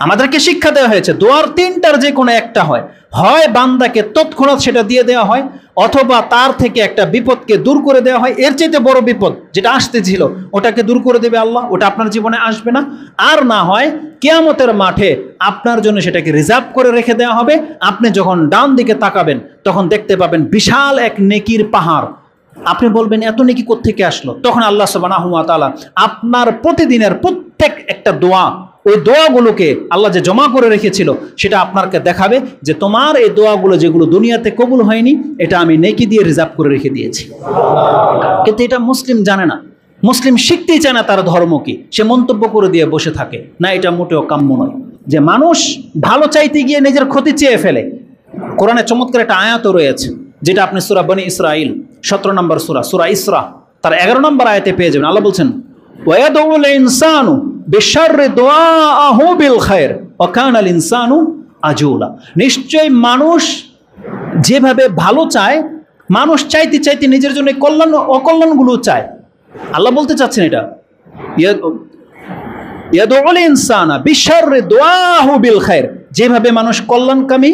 আমাদেরকে শিক্ষা দেওয়া হয়েছে দোয়ার 3টার যে কোনো একটা হয়, হয় বান্দাকে তৎক্ষণাৎ সেটা দিয়ে দেওয়া হয়, অথবা তার থেকে একটা বিপদকে দূর করে দেওয়া হয়, এর চাইতে বড় বিপদ যেটা আসতে ছিল ওটাকে দূর করে দেবে আল্লাহ, ওটা আপনার জীবনে আসবে না। আর না হয় কিয়ামতের মাঠে আপনার জন্য সেটাকে রিজার্ভ করে রেখে দেওয়া হবে। আপনি যখন ডান দিকে তাকাবেন তখন দেখতে পাবেন বিশাল এক নেকির পাহাড়। আপনি বলবেন এত নেকি কোত্থেকে আসলো? তখন আল্লাহ সুবহানাহু ওয়া তাআলা আপনার প্রতিদিনের প্রত্যেক একটা দোয়া, ওই দোয়াগুলোকে আল্লাহ যে জমা করে রেখেছিল সেটা আপনাকে দেখাবে যে তোমার এই দোয়াগুলো যেগুলো দুনিয়াতে কবুল হয়নি, এটা আমি নেকি দিয়ে রিজার্ভ করে রেখে দিয়েছি। কিন্তু এটা মুসলিম জানে না, মুসলিম শিখতেই চায় না তার ধর্ম কি, সে মন্তব্য করে দিয়ে বসে থাকে। না, এটা মোটেও কাম্য নয় যে মানুষ ভালো চাইতে গিয়ে নিজের ক্ষতি চেয়ে ফেলে। কোরআনে চমৎকার একটা আয়াতও রয়েছে, যেটা আপনি সূরা বনী ইসরাইল 17 নম্বর সূরা ইসরা তার 11 নম্বর আয়াতে পেয়ে যাবেন। আল্লাহ বলছেন ওয়ায়াদউল ইনসানু বিশাররি দুআআহু বিল খায়র ওয়া কানাল ইনসানু আজুলা। নিশ্চয় মানুষ যেভাবে ভালো চায়, মানুষ চাইতে চাইতে নিজের জন্য কল্যাণ অকল্যাণগুলো চায়। আল্লাহ বলতে চাচ্ছেন এটা ইয়াদউল ইনসানা বিশাররি দুআআহু বিল খায়র, যেভাবে মানুষ কল্যাণকামী,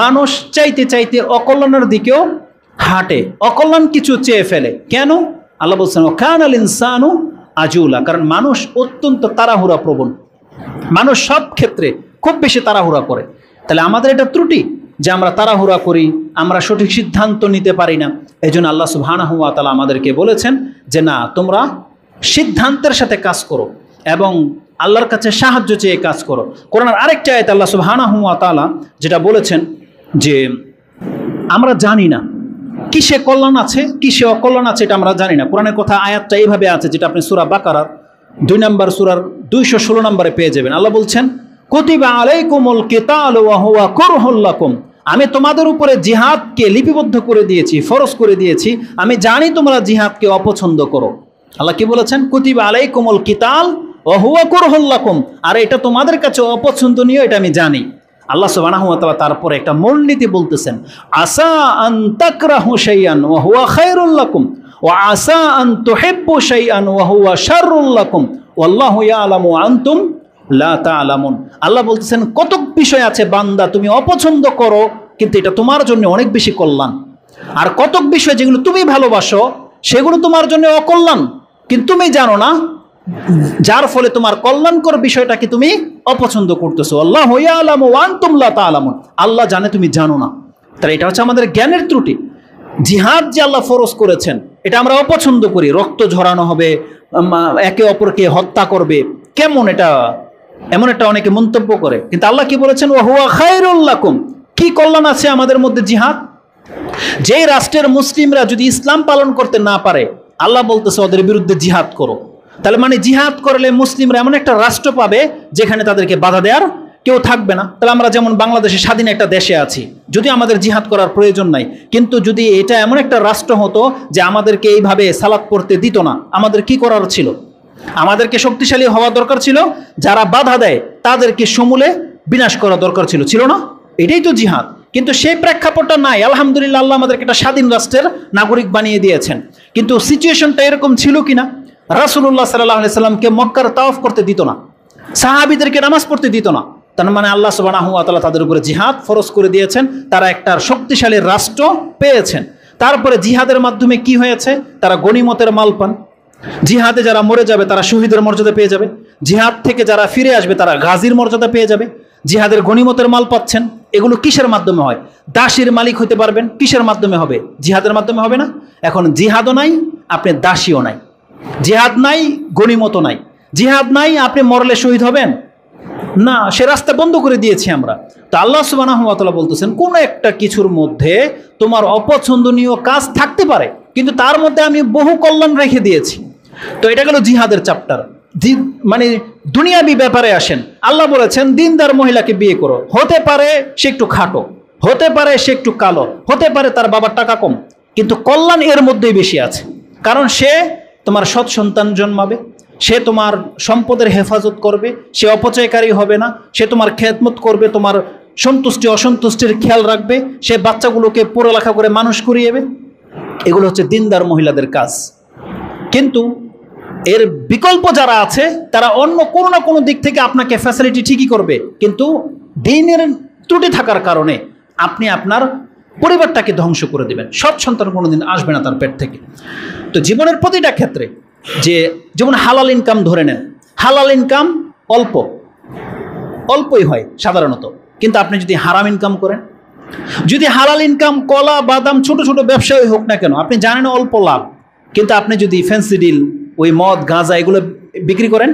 মানুষ চাইতে চাইতে অকল্যাণের দিকেও হাঁটে, অকল্যাণ কিছু চেয়ে ফেলে। কেন? আল্লাহ বলছেন কানাল ইনসানু আজুলা, কারণ মানুষ অত্যন্ত তাড়াহুড়া প্রবণ, মানুষ সব ক্ষেত্রে খুব বেশি তাড়াহুড়া করে। তাহলে আমাদের এটা ত্রুটি যে আমরা তাড়াহুড়া করি, আমরা সঠিক সিদ্ধান্ত নিতে পারি না। এই জন্য আল্লাহ সুবহানাহু ওয়া তাআলা আমাদেরকে বলেছেন যে না, তোমরা সিদ্ধান্তের সাথে কাজ করো এবং আল্লাহর কাছে সাহায্য চেয়ে কাজ করো। কোরআনের আরেকটা আয়াতে আল্লাহ সুবহানাহু ওয়া তাআলা যেটা বলেছেন যে আমরা জানি না কিসে কল্যাণ আছে কিসে অকল্যাণ আছে, এটা আমরা জানি না। কোরআনের কথা আয়াতটা এইভাবে আছে, যেটা আপনি সূরা বাকারার 2 নম্বর সূরার 216 নম্বরে পেয়ে যাবেন। আল্লাহ বলছেন, কুতিবা আলাইকুমুল কিতালু ওয়া হুয়া কুরহুল লাকুম, আমি তোমাদের উপরে জিহাদকে লিপিবদ্ধ করে দিয়েছি, ফরজ করে দিয়েছি। আমি জানি তোমরা জিহাদকে অপছন্দ করো। আল্লাহ কি বলেছেন? কুতিবা আলাইকুমুল কিতাল ওয়া হুয়া কুরহুল লাকুম, আর এটা তোমাদের কাছে অপছন্দনীয়, এটা আমি জানি। আল্লাহ সুবহানাহু ওয়া তাআলা তারপরে একটা মূলনীতি বলতেছেন, আসা আন তাকরাহু শাইআন ওয়া হুয়া খায়রুল লাকুম ওয়া আসা আন তুহিব্বু শাইআন ওয়া হুয়া শাররুল লাকুম ওয়াল্লাহু ইয়ালামু ওয়া আনতুম লা তা'লামুন। আল্লাহ বলতেছেন, কতক বিষয় আছে বান্দা তুমি অপছন্দ করো, কিন্তু এটা তোমার জন্য অনেক বেশি কল্যাণ। আর কতক বিষয় যেগুলো তুমি ভালোবাসো সেগুলো তোমার জন্য অকল্যাণ, কিন্তু তুমি জানো না, যার ফলে তোমার কল্যাণকর বিষয়টাকে তুমি অপছন্দ করতেছো। আল্লাহু ইয়ালামু ওয়া আনতুম লা তা'লামুন, আল্লাহ জানে তুমি জানো না। তাহলে এটা হচ্ছে আমাদের জ্ঞানের ত্রুটি। জিহাদ যে আল্লাহ ফরজ করেছেন এটা আমরা অপছন্দ করি, রক্ত ঝরানো হবে, একে অপরকে হত্যা করবে, কেমন এটা, এমন একটা অনেকে মন্তব্য করে। কিন্তু আল্লাহ কি বলেছেন? ওয়া হুয়া খায়রুল লাকুম, কি কল্যাণ আছে আমাদের মধ্যে জিহাদ। যেই রাষ্ট্রের মুসলিমরা যদি ইসলাম পালন করতে না পারে, আল্লাহ বলতেছে ওদের বিরুদ্ধে জিহাদ করো। তাহলে মানে জিহাদ করলে মুসলিমরা এমন একটা রাষ্ট্র পাবে যেখানে তাদেরকে বাধা দেওয়ার কেউ থাকবে না। তাহলে আমরা যেমন বাংলাদেশে স্বাধীন একটা দেশে আছি, যদি আমাদের জিহাদ করার প্রয়োজন নাই, কিন্তু যদি এটা এমন একটা রাষ্ট্র হতো যে আমাদেরকে এইভাবে সালাত পড়তে দিত না, আমাদের কি করার ছিল? আমাদেরকে শক্তিশালী হওয়া দরকার ছিল, যারা বাধা দেয় তাদেরকে সমূলে বিনাশ করা দরকার ছিল, ছিল না? এটাই তো জিহাদ। কিন্তু সেই প্রেক্ষাপটটা নাই। আলহামদুলিল্লাহ, আল্লাহ আমাদেরকে একটা স্বাধীন রাষ্ট্রের নাগরিক বানিয়ে দিয়েছেন। কিন্তু সিচুয়েশনটা এরকম ছিল কিনা? রাসূলুল্লাহ সাল্লাল্লাহু আলাইহি সাল্লামকে মক্কার তাওয়াফ করতে দিত না, সাহাবীদেরকে নামাজ পড়তে দিত না। তার মানে আল্লাহ সুবহানাহু ওয়া তাআলা তাদের উপরে জিহাদ ফরজ করে দিয়েছেন, তারা একটা শক্তিশালী রাষ্ট্র পেয়েছেন। তারপরে জিহাদের মাধ্যমে কি হয়েছে? তারা গনিমতের মাল পান। জিহাদে যারা মরে যাবে তারা শহীদের মর্যাদা পেয়ে যাবে, জিহাদ থেকে যারা ফিরে আসবে তারা গাজীর মর্যাদা পেয়ে যাবে। জিহাদের গনিমতের মাল পাচ্ছেন, এগুলো কিসের মাধ্যমে হয়? দাসীর মালিক হতে পারবেন, কিসের মাধ্যমে হবে? জিহাদের মাধ্যমে হবে না? এখন জিহাদও নাই, আপনি দাসীও নাই। জিহাদ নাই, গনিমতও নাই। জিহাদ নাই, আপনি মরলে শহীদ হবেন না, সে রাস্তা বন্ধ করে দিয়েছি আমরা। তো আল্লাহ সুবহানাহু ওয়া তাআলা বলতেছেন, কোন একটা কিছুর মধ্যে তোমার অপছন্দনীয় কাজ থাকতে পারে, কিন্তু তার মধ্যে আমি বহু কল্যাণ রেখে দিয়েছি। তো এটা গেল জিহাদের চ্যাপ্টার। মানে দুনিয়াবি ব্যাপারে আসেন, আল্লাহ বলেছেন দিনদার মহিলাকে বিয়ে করো। হতে পারে সে একটু খাটো, হতে পারে সে একটু কালো, হতে পারে তার বাবার টাকা কম, কিন্তু কল্যাণ এর মধ্যেই বেশি আছে। কারণ সে তোমার সৎ সন্তান জন্মাবে, সে তোমার সম্পদের হেফাজত করবে, সে অপচয়কারী হবে না, সে তোমার খেদমত করবে, তোমার সন্তুষ্টি অসন্তুষ্টির খেয়াল রাখবে, সে বাচ্চাগুলোকে পড়ালেখা করে মানুষ করিয়েবে। এগুলো হচ্ছে দিনদার মহিলাদের কাজ। কিন্তু এর বিকল্প যারা আছে তারা অন্য কোনো না কোনো দিক থেকে আপনাকে ফ্যাসিলিটি ঠিকই করবে, কিন্তু দিনের ত্রুটি থাকার কারণে আপনি আপনার পরিবারটাকে ধ্বংস করে দেবেন। সৎ সন্তান কোনোদিন আসবে না তার পেট থেকে। তো জীবনের প্রতিটা ক্ষেত্রে যেমন হালাল ইনকাম ধরে নেন, হালাল ইনকাম অল্পই হয় সাধারণত, কিন্তু আপনি যদি হারাম ইনকাম করেন, যদি হালাল ইনকাম কলা বাদাম ছোট ছোট ব্যবসায়ী হোক না কেন, আপনি জানেন অল্প লাভ, কিন্তু আপনি যদি ফ্যান্সি ডিল, ওই মদ গাঁজা এগুলো বিক্রি করেন,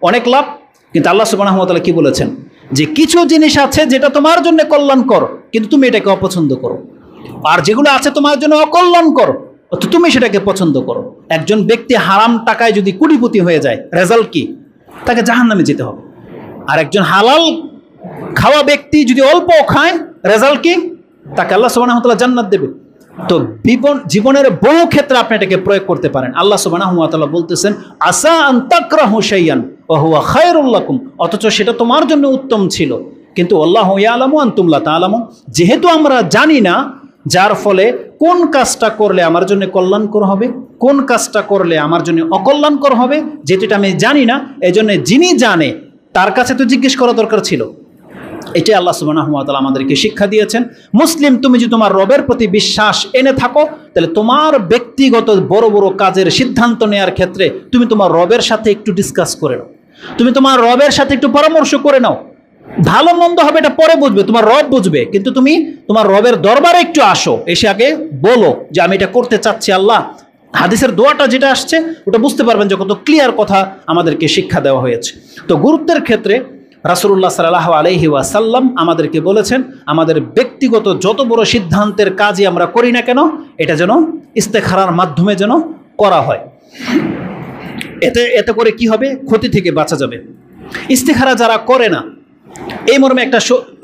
অনেক লাভ। কিন্তু আল্লাহ সুবহানাহু ওয়া তাআলা কি বলেছেন? যে কিছু জিনিস আছে যেটা তোমার জন্য কল্যাণকর, কিন্তু তুমি এটাকে অপছন্দ করো, আর যেগুলো আছে তোমার জন্য অকল্যাণকর তুমি সেটাকে পছন্দ করো। একজন ব্যক্তি হারাম টাকায় যদি কোটিপতি হয়ে যায়, রেজাল্ট কি? তাকে জাহান্নামে যেতে হবে। আর একজন হালাল খাওয়া ব্যক্তি যদি অল্প খায়, রেজাল্ট কি? তাকে আল্লাহ সুবহানাহু ওয়া তাআলা জান্নাত দেবে। তো জীবনের বহু ক্ষেত্রে আপনি এটাকে প্রয়োগ করতে পারেন। আল্লাহ সুবহানাহু ওয়া তাআলা বলতেছেন, আসা আন তাকরাহু শাইআন ওয়া হুয়া খায়রুল লাকুম, অথচ সেটা তোমার জন্য উত্তম ছিল, কিন্তু আল্লাহু ইয়ালামু আনতুম লা তা'লামুন। যেহেতু আমরা জানি না, যার ফলে কোন কাজটা করলে আমার জন্য কল্যাণকর হবে, কোন কাজটা করলে আমার জন্য অকল্যাণকর হবে, যেটা আমি জানি না, এজন্য যিনি জানে তার কাছে তো জিজ্ঞেস করা দরকার ছিল। এটাই আল্লাহ সুবহানাহু ওয়া তাআলা আমাদেরকে শিক্ষা দিয়েছেন। মুসলিম, তুমি যদি তোমার রবের প্রতি বিশ্বাস এনে থাকো, তাহলে তোমার ব্যক্তিগত বড় বড় কাজের সিদ্ধান্ত নেওয়ার ক্ষেত্রে তুমি তোমার রবের সাথে একটু ডিসকাস করে নাও, তুমি তোমার রবের সাথে একটু পরামর্শ করে নাও। ভালো মন্দ হবে এটা পরে বুঝবে, তোমার রব বুঝবে, কিন্তু তুমি তোমার রবের দরবারে একটু আসো, এসে আগে বলো যে আমি এটা করতে চাচ্ছি আল্লাহ। হাদিসের দোয়াটা যেটা আসছে ওটা বুঝতে পারবেন যে কত ক্লিয়ার কথা আমাদেরকে শিক্ষা দেওয়া হয়েছে। তো গুরুত্বের ক্ষেত্রে রাসূলুল্লাহ সাল্লাল্লাহু আলাইহি ওয়াসাল্লাম আমাদেরকে বলেছেন আমাদের ব্যক্তিগত যত বড় সিদ্ধান্তের কাজই আমরা করি না কেন এটা যেন ইস্তেখারার মাধ্যমে যেন করা হয়। এতে করে কি হবে? ক্ষতি থেকে বাঁচা যাবে। ইস্তেখারা যারা করে না, এই মর্মে একটা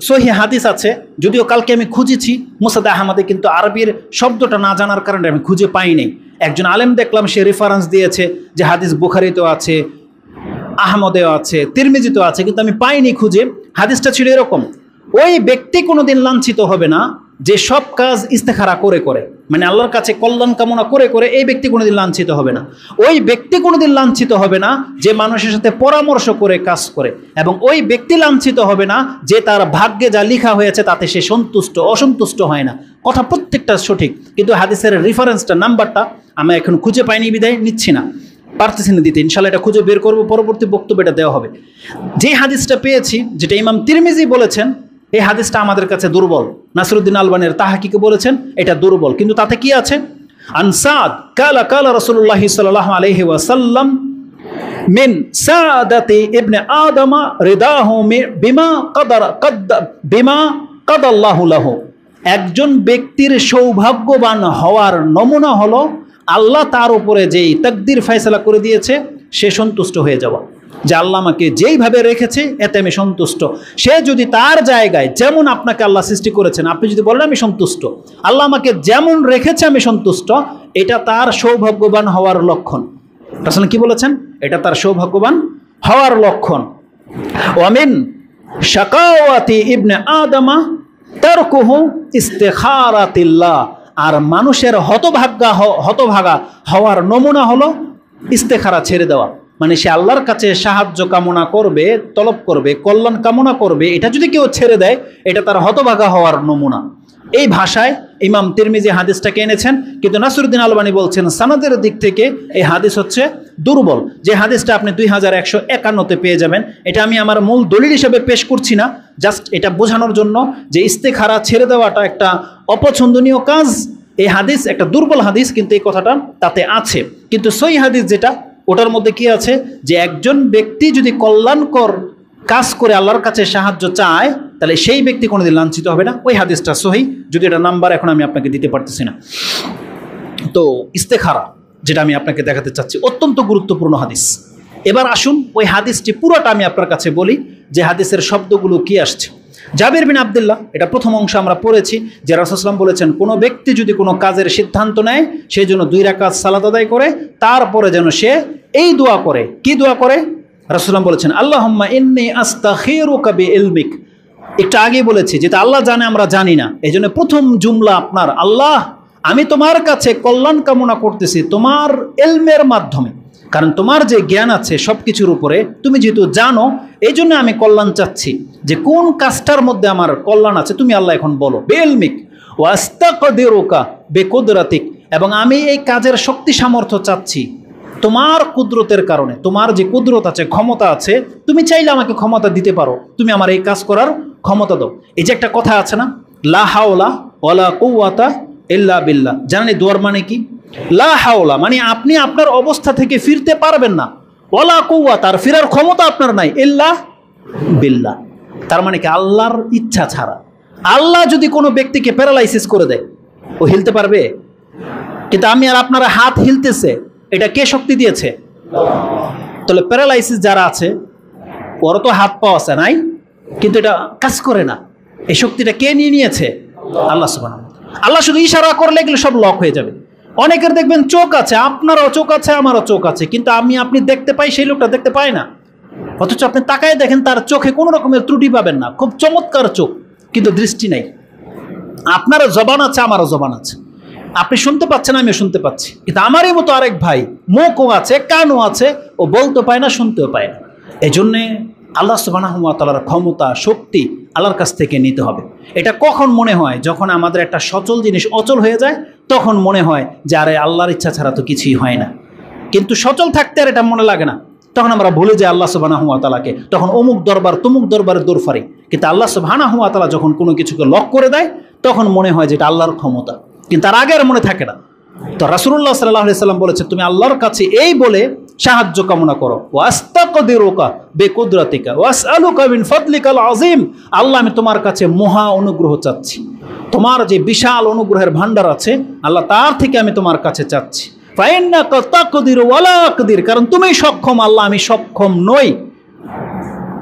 সহিহ হাদিস আছে, যদিও কালকে আমি খুঁজেছি মুসাদ আহমদে, কিন্তু আরবির শব্দটা না জানার কারণে আমি খুঁজে পাই নাই। একজন আলেম দেখলাম সে রেফারেন্স দিয়েছে যে হাদিস বুখারীতেও আছে, আহমদেও আছে, তিরমিজিতেও আছে, কিন্তু আমি পাইনি খুঁজে। হাদিসটা ছিল এরকম, ওই ব্যক্তি কোনোদিন লাঞ্ছিত হবে না যে সব কাজ ইস্তেখারা করে করে, মানে আল্লাহর কাছে কল্যাণ কামনা করে করে, এই ব্যক্তি কোনোদিন লাঞ্ছিত হবে না। ওই ব্যক্তি কোনোদিন লাঞ্ছিত হবে না যে মানুষের সাথে পরামর্শ করে কাজ করে, এবং ওই ব্যক্তি লাঞ্ছিত হবে না যে তার ভাগ্যে যা লেখা হয়েছে তাতে সে অসন্তুষ্ট হয় না। কথা প্রত্যেকটা সঠিক, কিন্তু হাদিসের রেফারেন্সটা নাম্বারটা আমি এখন খুঁজে পাইনি বিদায় নিচ্ছি না, পারতেছি না দিতে। ইনশাল্লাহ এটা খুঁজে বের করবো, পরবর্তী বক্তব্য এটা দেওয়া হবে। যে হাদিসটা পেয়েছি, যেটা ইমাম তিরমিজি বলেছেন, এই হাদিসটা আমাদের কাছে দুর্বল। নাসিরউদ্দিন আলবানীর তাহকিকে বলেছেন এটা দুর্বল, কিন্তু তাতে কি আছে? আন সাদ কালা কালা রাসূলুল্লাহ সাল্লাল্লাহু আলাইহি ওয়াসাল্লাম মিন সাদাতি ইবনে আদম রিদাহু বিমা কাদাল্লাহু লাহু। একজন ব্যক্তির সৌভাগ্যবান হওয়ার নমুনা হলো আল্লাহ তার উপরে যেই তাকদির ফয়সালা করে দিয়েছে সে সন্তুষ্ট হয়ে যাওয়া, যে আল্লাহ আমাকে যেইভাবে রেখেছে এতে আমি সন্তুষ্ট। সে যদি তার জায়গায়, যেমন আপনাকে আল্লাহ সৃষ্টি করেছেন, আপনি যদি বলেন আমি সন্তুষ্ট, আল্লাহ আমাকে যেমন রেখেছে আমি সন্তুষ্ট, এটা তার সৌভাগ্যবান হওয়ার লক্ষণ। রাসূল কি বলেছেন? এটা তার সৌভাগ্যবান হওয়ার লক্ষণ। ওয়ামিন শাকাওয়াতি ইবনে আদমা তারকুহু ইস্তিখারাতিল্লাহ। আর মানুষের হতভাগা হওয়ার নমুনা হলো ইস্তেখারা ছেড়ে দেওয়া, মানে সে আল্লাহর কাছে সাহায্য কামনা করবে, তলব করবে, কল্যাণ কামনা করবে, এটা যদি কেউ ছেড়ে দেয় এটা তার হতভাগা হওয়ার নমুনা। এই ভাষায় ইমাম তিরমিজি হাদিসটাকে এনেছেন, কিন্তু নাসিরউদ্দিন আলবানী বলছেন সানাদের দিক থেকে এই হাদিস হচ্ছে দুর্বল। যে হাদিসটা আপনি 2151-তে পেয়ে যাবেন, এটা আমি আমার মূল দলিল হিসেবে পেশ করছি না, জাস্ট এটা বোঝানোর জন্য যে ইস্তেখারা ছেড়ে দেওয়াটা একটা অপছন্দনীয় কাজ। এই হাদিস একটা দুর্বল হাদিস, কিন্তু এই কথাটা তাতে আছে। কিন্তু সহিহ হাদিস যেটা, ওটার মধ্যে কি আছে? যে একজন ব্যক্তি যদি কল্যাণকর কাজ করে আল্লাহর কাছে সাহায্য চায় তাহলে সেই ব্যক্তি কোনোদিন লাঞ্ছিত হবে না। ওই হাদিসটা সহিহ, যদি এটা নাম্বার এখন আমি আপনাকে দিতে পারতেছি না। তো ইস্তেখারা যেটা আমি আপনাকে দেখাতে চাচ্ছি অত্যন্ত গুরুত্বপূর্ণ হাদিস। এবার আসুন ওই হাদিসটি পুরোটা আমি আপনার কাছে বলি, যে হাদিসের শব্দগুলো কি আসছে। জাবির বিন আব্দুল্লাহ, এটা প্রথম অংশ আমরা পড়েছি, যে রাসূল সাল্লাল্লাহু আলাইহি ওয়াসাল্লাম বলেছেন কোনো ব্যক্তি যদি কোনো কাজের সিদ্ধান্ত নেয় সেই জন্য 2 রাকাত সালাত আদায় করে, তারপরে যেন সে এই দোয়া করে। কি দোয়া করে? রাসূল সাল্লাল্লাহু আলাইহি ওয়াসাল্লাম বলেছেন আল্লাহুম্মা ইন্নী আস্তাখিরুকা বিইলমিক। একটু আগে বলেছি যেটা আল্লাহ জানে আমরা জানি না, এই জন্য প্রথম জুমলা আপনার, আল্লাহ আমি তোমার কাছে কল্যাণ কামনা করতেছি তোমার ইলমের মাধ্যমে, কারণ তোমার যে জ্ঞান আছে সব কিছুর উপরে, তুমি যেহেতু জানো, এই জন্য আমি কল্যাণ চাচ্ছি, যে কোন কাজটার মধ্যে আমার কল্যাণ আছে তুমি আল্লাহ এখন বলো। বিইলমিক ওয়াস্তাকদিরুকা বিকুদরাতিক, এবং আমি এই কাজের শক্তি সামর্থ্য চাচ্ছি তোমার কুদরতের কারণে। তোমার যে কুদরত আছে, ক্ষমতা আছে, তুমি চাইলে আমাকে ক্ষমতা দিতে পারো, তুমি আমার এই কাজ করার ক্ষমতা দাও। এই যে একটা কথা আছে না, লা হাওলা ওয়ালা কুওয়াতা ইল্লা বিল্লাহ, জানেন দোয়ার মানে কি? লা হাওলা মানে আপনি আপনার অবস্থা থেকে ফিরতে পারবেন না, ওয়ালা কুওয়াতা আর ফেরার ক্ষমতা আপনার নাই, ইল্লা বিল্লাহ তার মানে কি আল্লাহর ইচ্ছা ছাড়া। আল্লাহ যদি কোনো ব্যক্তিকে প্যারালাইসিস করে দেয়, ও হিলতে পারবে? কিন্তু আমি আর আপনারা হাত হিলতেছে, এটা কে শক্তি দিয়েছে? তাহলে প্যারালাইসিস যারা আছে ওরা তো হাত পা আছে নাই, কিন্তু এটা কাজ করে না, এই শক্তিটা কে নিয়ে নিয়েছে? আল্লাহ সুবহানাহু ওয়া তাআলা। আল্লাহ শুধু ইশারা করলে এগুলো সব লক হয়ে যাবে। অনেকের দেখবেন চোখ আছে, আপনারও চোখ আছে, আমারও চোখ আছে, কিন্তু আপনি দেখতে পাই, সেই লোকটা দেখতে পায় না। অথচ আপনি তাকায় দেখেন তার চোখে কোনো রকমের ত্রুটি পাবেন না, খুব চমৎকার চোখ, কিন্তু দৃষ্টি নাই। আপনারও জবান আছে, আমারও জবান আছে, আপনি শুনতে পাচ্ছেন, আমিও শুনতে পাচ্ছি, কিন্তু আমারই মতো আরেক ভাই মুখও আছে, কানও আছে, ও বলতে পায় না, শুনতেও পায় না। এই জন্যে আল্লাহ সুবহানাহু ওয়া তাআলার ক্ষমতা, শক্তি আল্লাহর কাছ থেকে নিতে হবে। এটা কখন মনে হয়? যখন আমাদের একটা সচল জিনিস অচল হয়ে যায়, তখন মনে হয় যে আরে আল্লাহর ইচ্ছা ছাড়া তো কিছুই হয় না। কিন্তু সচল থাকতে আর এটা মনে লাগে না। তখন আমরা ভুলে যাই আল্লাহ সুবহানাহু ওয়া তাআলাকে, তখন অমুক দরবার তমুক দরবারে দৌড় ফারি। কিন্তু আল্লাহ সুবহানাহু ওয়া তাআলা যখন কোনো কিছুকে লক করে দেয় তখন মনে হয় যে এটা আল্লাহর ক্ষমতা, কিন্তু তার আগে আর মনে থাকে না। তো রাসূলুল্লাহ সাল্লাল্লাহু আলাইহি সাল্লাম বলেছে, তুমি আল্লাহর কাছে এই বলে সাহায্য কামনা করো, ওয়াস্তাকদিরুকা বিকুদরাতিকা ওয়াসআলুকা মিন ফাদলিকাল আযীম, আল্লাহ আমি তোমার কাছে মহা অনুগ্রহ চাচ্ছি, তোমার যে বিশাল অনুগ্রহের ভান্ডার আছে আল্লাহ তার থেকে আমি তোমার কাছে চাচ্ছি। ফাইন্নাকা তাকদিরু ওয়ালা আকদির, কারণ তুমি সক্ষম আল্লাহ আমি সক্ষম নই।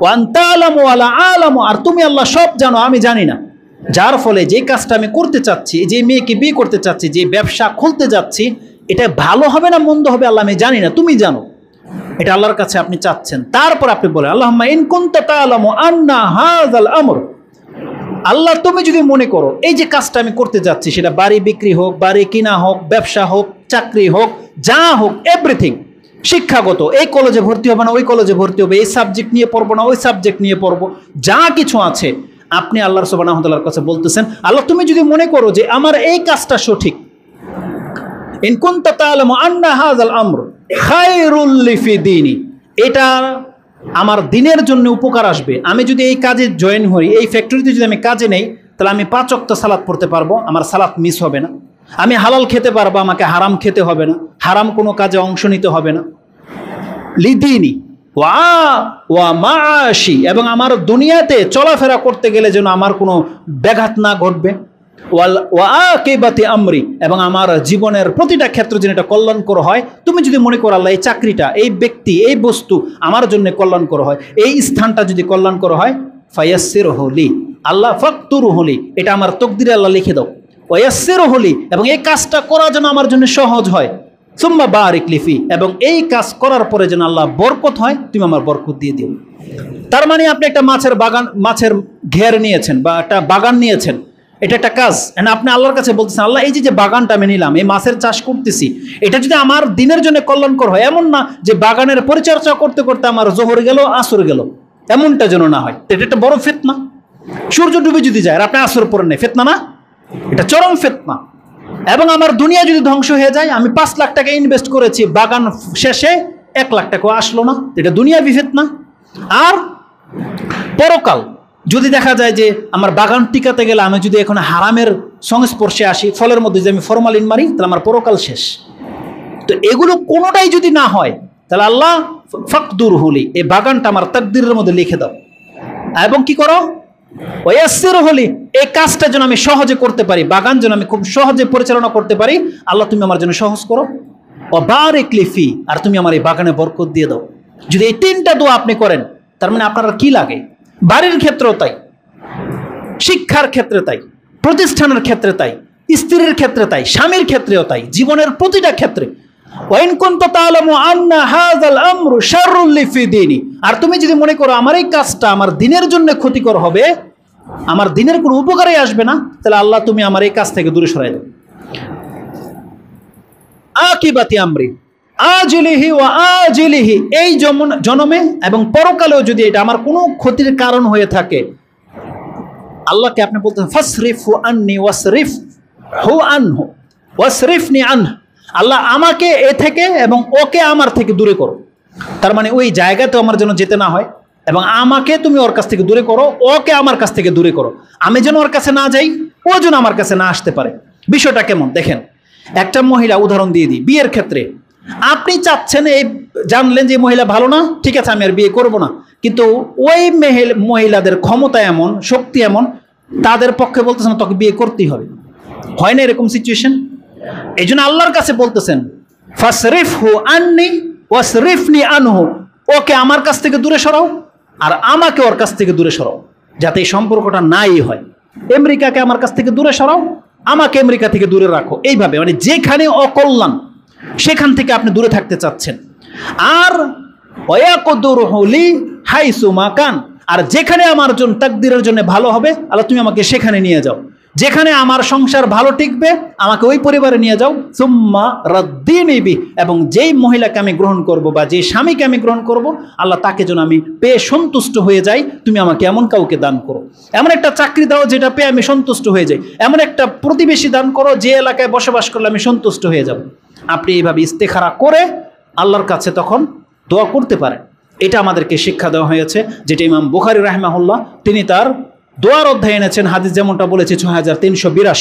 ওয়া আনতা আলামু ওয়ালা আলামু, আর তুমি আল্লাহ সব জানো আমি জানি না। যার ফলে যে কাজটা আমি করতে চাচ্ছি, যে মেয়েকে বিয়ে করতে চাচ্ছি, যে ব্যবসা খুলতে যাচ্ছি, এটা ভালো হবে না মন্দ হবে আল্লাহ আমি জানি না, তুমি জানো। এটা আল্লাহর কাছে আপনি চাচ্ছেন। তারপর আপনি বলেন আল্লাহুম্মা ইন কুনতা তা'লামু আন্না হাযাল আমর, আল্লাহ তুমি যদি মনে করো এই যে কাজটা আমি করতে যাচ্ছি, সেটা বাড়ি বিক্রি হোক, বাড়ি কিনা হোক, ব্যবসা হোক, চাকরি হোক, যা হোক, এভরিথিং, শিক্ষাগত, এই কলেজে ভর্তি হবে না ওই কলেজে ভর্তি হবে, এই সাবজেক্ট নিয়ে পড়বো না ওই সাবজেক্ট নিয়ে পড়বো, যা কিছু আছে আপনি আল্লাহ সুবহানাহু ওয়া তাআলার কাছে বলতেছেন, আল্লাহ তুমি যদি মনে করো যে আমার এই কাজটা সঠিক, ইন কুনতা তা'লামু আন্না হাযাল আমর খায়রুল লি ফি দীনি, এটা আমার দিনের জন্য উপকার আসবে, আমি যদি এই কাজে জয়েন হই, এই ফ্যাক্টরিতে যদি আমি কাজে নেই, তাহলে আমি 5 ওয়াক্ত সালাত পড়তে পারবো, আমার সালাত মিস হবে না, আমি হালাল খেতে পারবো, আমাকে হারাম খেতে হবে না, হারাম কোনো কাজে অংশ নিতে হবে না। লিদিনী ওয়া মাআশি, এবং আমার দুনিয়াতে চলাফেরা করতে গেলে যেন আমার কোনো ব্যাঘাত না ঘটবে। ওয়া আকিবাতি আমরি, এবং আমার জীবনের প্রতিটা ক্ষেত্র যেন এটা কল্যাণকর হয়। তুমি যদি মনে করো আল্লাহ এই চাকরিটা, এই ব্যক্তি, এই বস্তু আমার জন্য কল্যাণকর হয়, এই স্থানটা যদি কল্যাণকর হয়, ফায়াসসিরহু লি, আল্লাহ ফাকতুরহু লি, এটা আমার তকদিরে আল্লাহ লিখে দাও। ওয়ায়াসসিরহু লি, এবং এই কাজটা করার জন্য আমার জন্য সহজ হয়। সুম্মা বারিক লি ফি, এবং এই কাজ করার পরে যেন আল্লাহ বরকত হয়, তুমি আমার বরকত দিয়ে দিও। তার মানে আপনি একটা মাছের বাগান, মাছের ঘের নিয়েছেন বা একটা বাগান নিয়েছেন, এটা একটা কাজ, আপনি আল্লাহর কাছে বলতেছেন আল্লাহ এই যে বাগানটা আমি নিলাম, এই মাছের চাষ করতেছি, এটা যদি আমার দিনের জন্য কল্যাণকর হয়, এমন না যে বাগানের পরিচর্যা করতে করতে আমার জোহর গেল আসর গেল, এমনটা যেন না হয়। এটা একটা বড় ফিতনা। সূর্য ডুবে যদি যায় আর আপনি আসর পড়েন না, ফিতনা না? এটা চরম ফিতনা। এবং আমার দুনিয়া যদি ধ্বংস হয়ে যায়, আমি 5 লাখ টাকা ইনভেস্ট করেছি, বাগান শেষে 1 লাখ টাকা আসলো না, এটা দুনিয়াবি ফিতনা। আর পরকাল যদি দেখা যায় যে আমার বাগান টিকাতে গেলে আমি যদি এখন হারামের সংস্পর্শে আসি, ফলের মধ্যে যদি আমি ফরমালিন মারি, তাহলে আমার পরকাল শেষ। তো এগুলো কোনোটাই যদি না হয়, তাহলে আল্লাহ ফাকদুরহু লি, এই বাগানটা আমার তাকদীরের মধ্যে লিখে দাও, এবং কি করো ওয়ায়াসসিরহু লি, এই কাজটা যেন আমি সহজে করতে পারি, বাগান যেন আমি খুব সহজে পরিচালনা করতে পারি, আল্লাহ তুমি আমার জন্য সহজ করো। ওয়া বারিক লি ফি, আর তুমি আমার এই বাগানে বরকত দিয়ে দাও। যদি এই 3টা দোয়া আপনি করেন, তার মানে আপনার কি লাগে? বাড়ির ক্ষেত্রেও তাই, শিক্ষার ক্ষেত্রে তাই, প্রতিষ্ঠানের ক্ষেত্রে তাই, স্ত্রীর ক্ষেত্রে তাই, স্বামীর ক্ষেত্রেও তাই, জীবনের প্রতিটা ক্ষেত্রে। ওয়াইন কুনতা তা'লামু আন্না হাযাল আমরু শাররুল লি ফি দীনি, আর তুমি যদি মনে করো আমার এই কাজটা আমার দিনের জন্য ক্ষতিকর হবে, আমার দিনের কোনো উপকারে আসবে না, তাহলে আল্লাহ তুমি আমার এই কাজ থেকে দূরে সরাই দাও। আকিবাতি আমরি আজিলিহি ওয়া আজিলিহি, এই জনমে এবং পরকালেও যদি এটা আমার কোনো ক্ষতির কারণ হয়ে থাকে, আল্লাহকে আপনি বলতেন ফাসরিফহু আন্নি ওয়াসরিফহু আনহু ওয়াসরিফনি আনহু, আল্লাহ আমাকে এ থেকে এবং ওকে আমার থেকে দূরে করো। তার মানে ওই জায়গাতেও আমার যেন যেতে না হয়, এবং আমাকে তুমি ওর কাছ থেকে দূরে করো, ওকে আমার কাছ থেকে দূরে করো, আমি যেন ওর কাছে না যাই, ও যেন আমার কাছে না আসতে পারে। বিষয়টা কেমন দেখেন, একটা মহিলা, উদাহরণ দিয়ে দিই, বিয়ের ক্ষেত্রে আপনি চাচ্ছেন, এই জানলেন যে মহিলা ভালো না, ঠিক আছে আমি আর বিয়ে করব না, কিন্তু ওই মহিলাদের ক্ষমতা এমন, শক্তি এমন, তাদের পক্ষে বলতেছেন তোকে বিয়ে করতেই হবে। হয় না এরকম সিচুয়েশন? এই জন্য আল্লাহর কাছে বলতেছেন ফাসরিফহু আন্নি ওয়াসরিফনি আনহু, ওকে আমার কাছ থেকে দূরে সরাও আর আমাকে ওর কাছ থেকে দূরে সরাও, যাতে এই সম্পর্কটা নাই হয়। আমেরিকাকে আমার কাছ থেকে দূরে সরাও, আমাকে আমেরিকা থেকে দূরে রাখো। এইভাবে মানে যেখানে অকল্যাণ সেখান থেকে আপনি দূরে থাকতে চাচ্ছেন। আর ওয়ায়াকদুরহু লি হাইসু মা কান, আর যেখানে আমার জন্য তাকদীরের জন্য ভালো হবে, আল্লাহ তুমি আমাকে সেখানে নিয়ে যাও, যেখানে আমার সংসার ভালো টিকবে আমাকে ওই পরিবারে নিয়ে যাও। সুম্মা রাদ্দিনি বি, এবং যেই মহিলাকে আমি গ্রহণ করব বা যে স্বামীকে আমি গ্রহণ করব, আল্লাহ তাকে যেন আমি পেয়ে সন্তুষ্ট হয়ে যাই, তুমি আমাকে এমন কাউকে দান করো, এমন একটা চাকরি দাও যেটা পেয়ে আমি সন্তুষ্ট হয়ে যাই, এমন একটা প্রতিবেশী দান করো যে এলাকায় বসবাস করলে আমি সন্তুষ্ট হয়ে যাব। আপনি এইভাবে ইস্তেখারা করে আল্লাহর কাছে তখন দোয়া করতে পারেন। এটা আমাদেরকে শিক্ষা দেওয়া হয়েছে, যেটা ইমাম বুখারী রাহিমাহুল্লাহ তিনি তার দোয়ার অধ্যায়ে এনেছেন। হাদিস যেমনটা বলেছে 6382,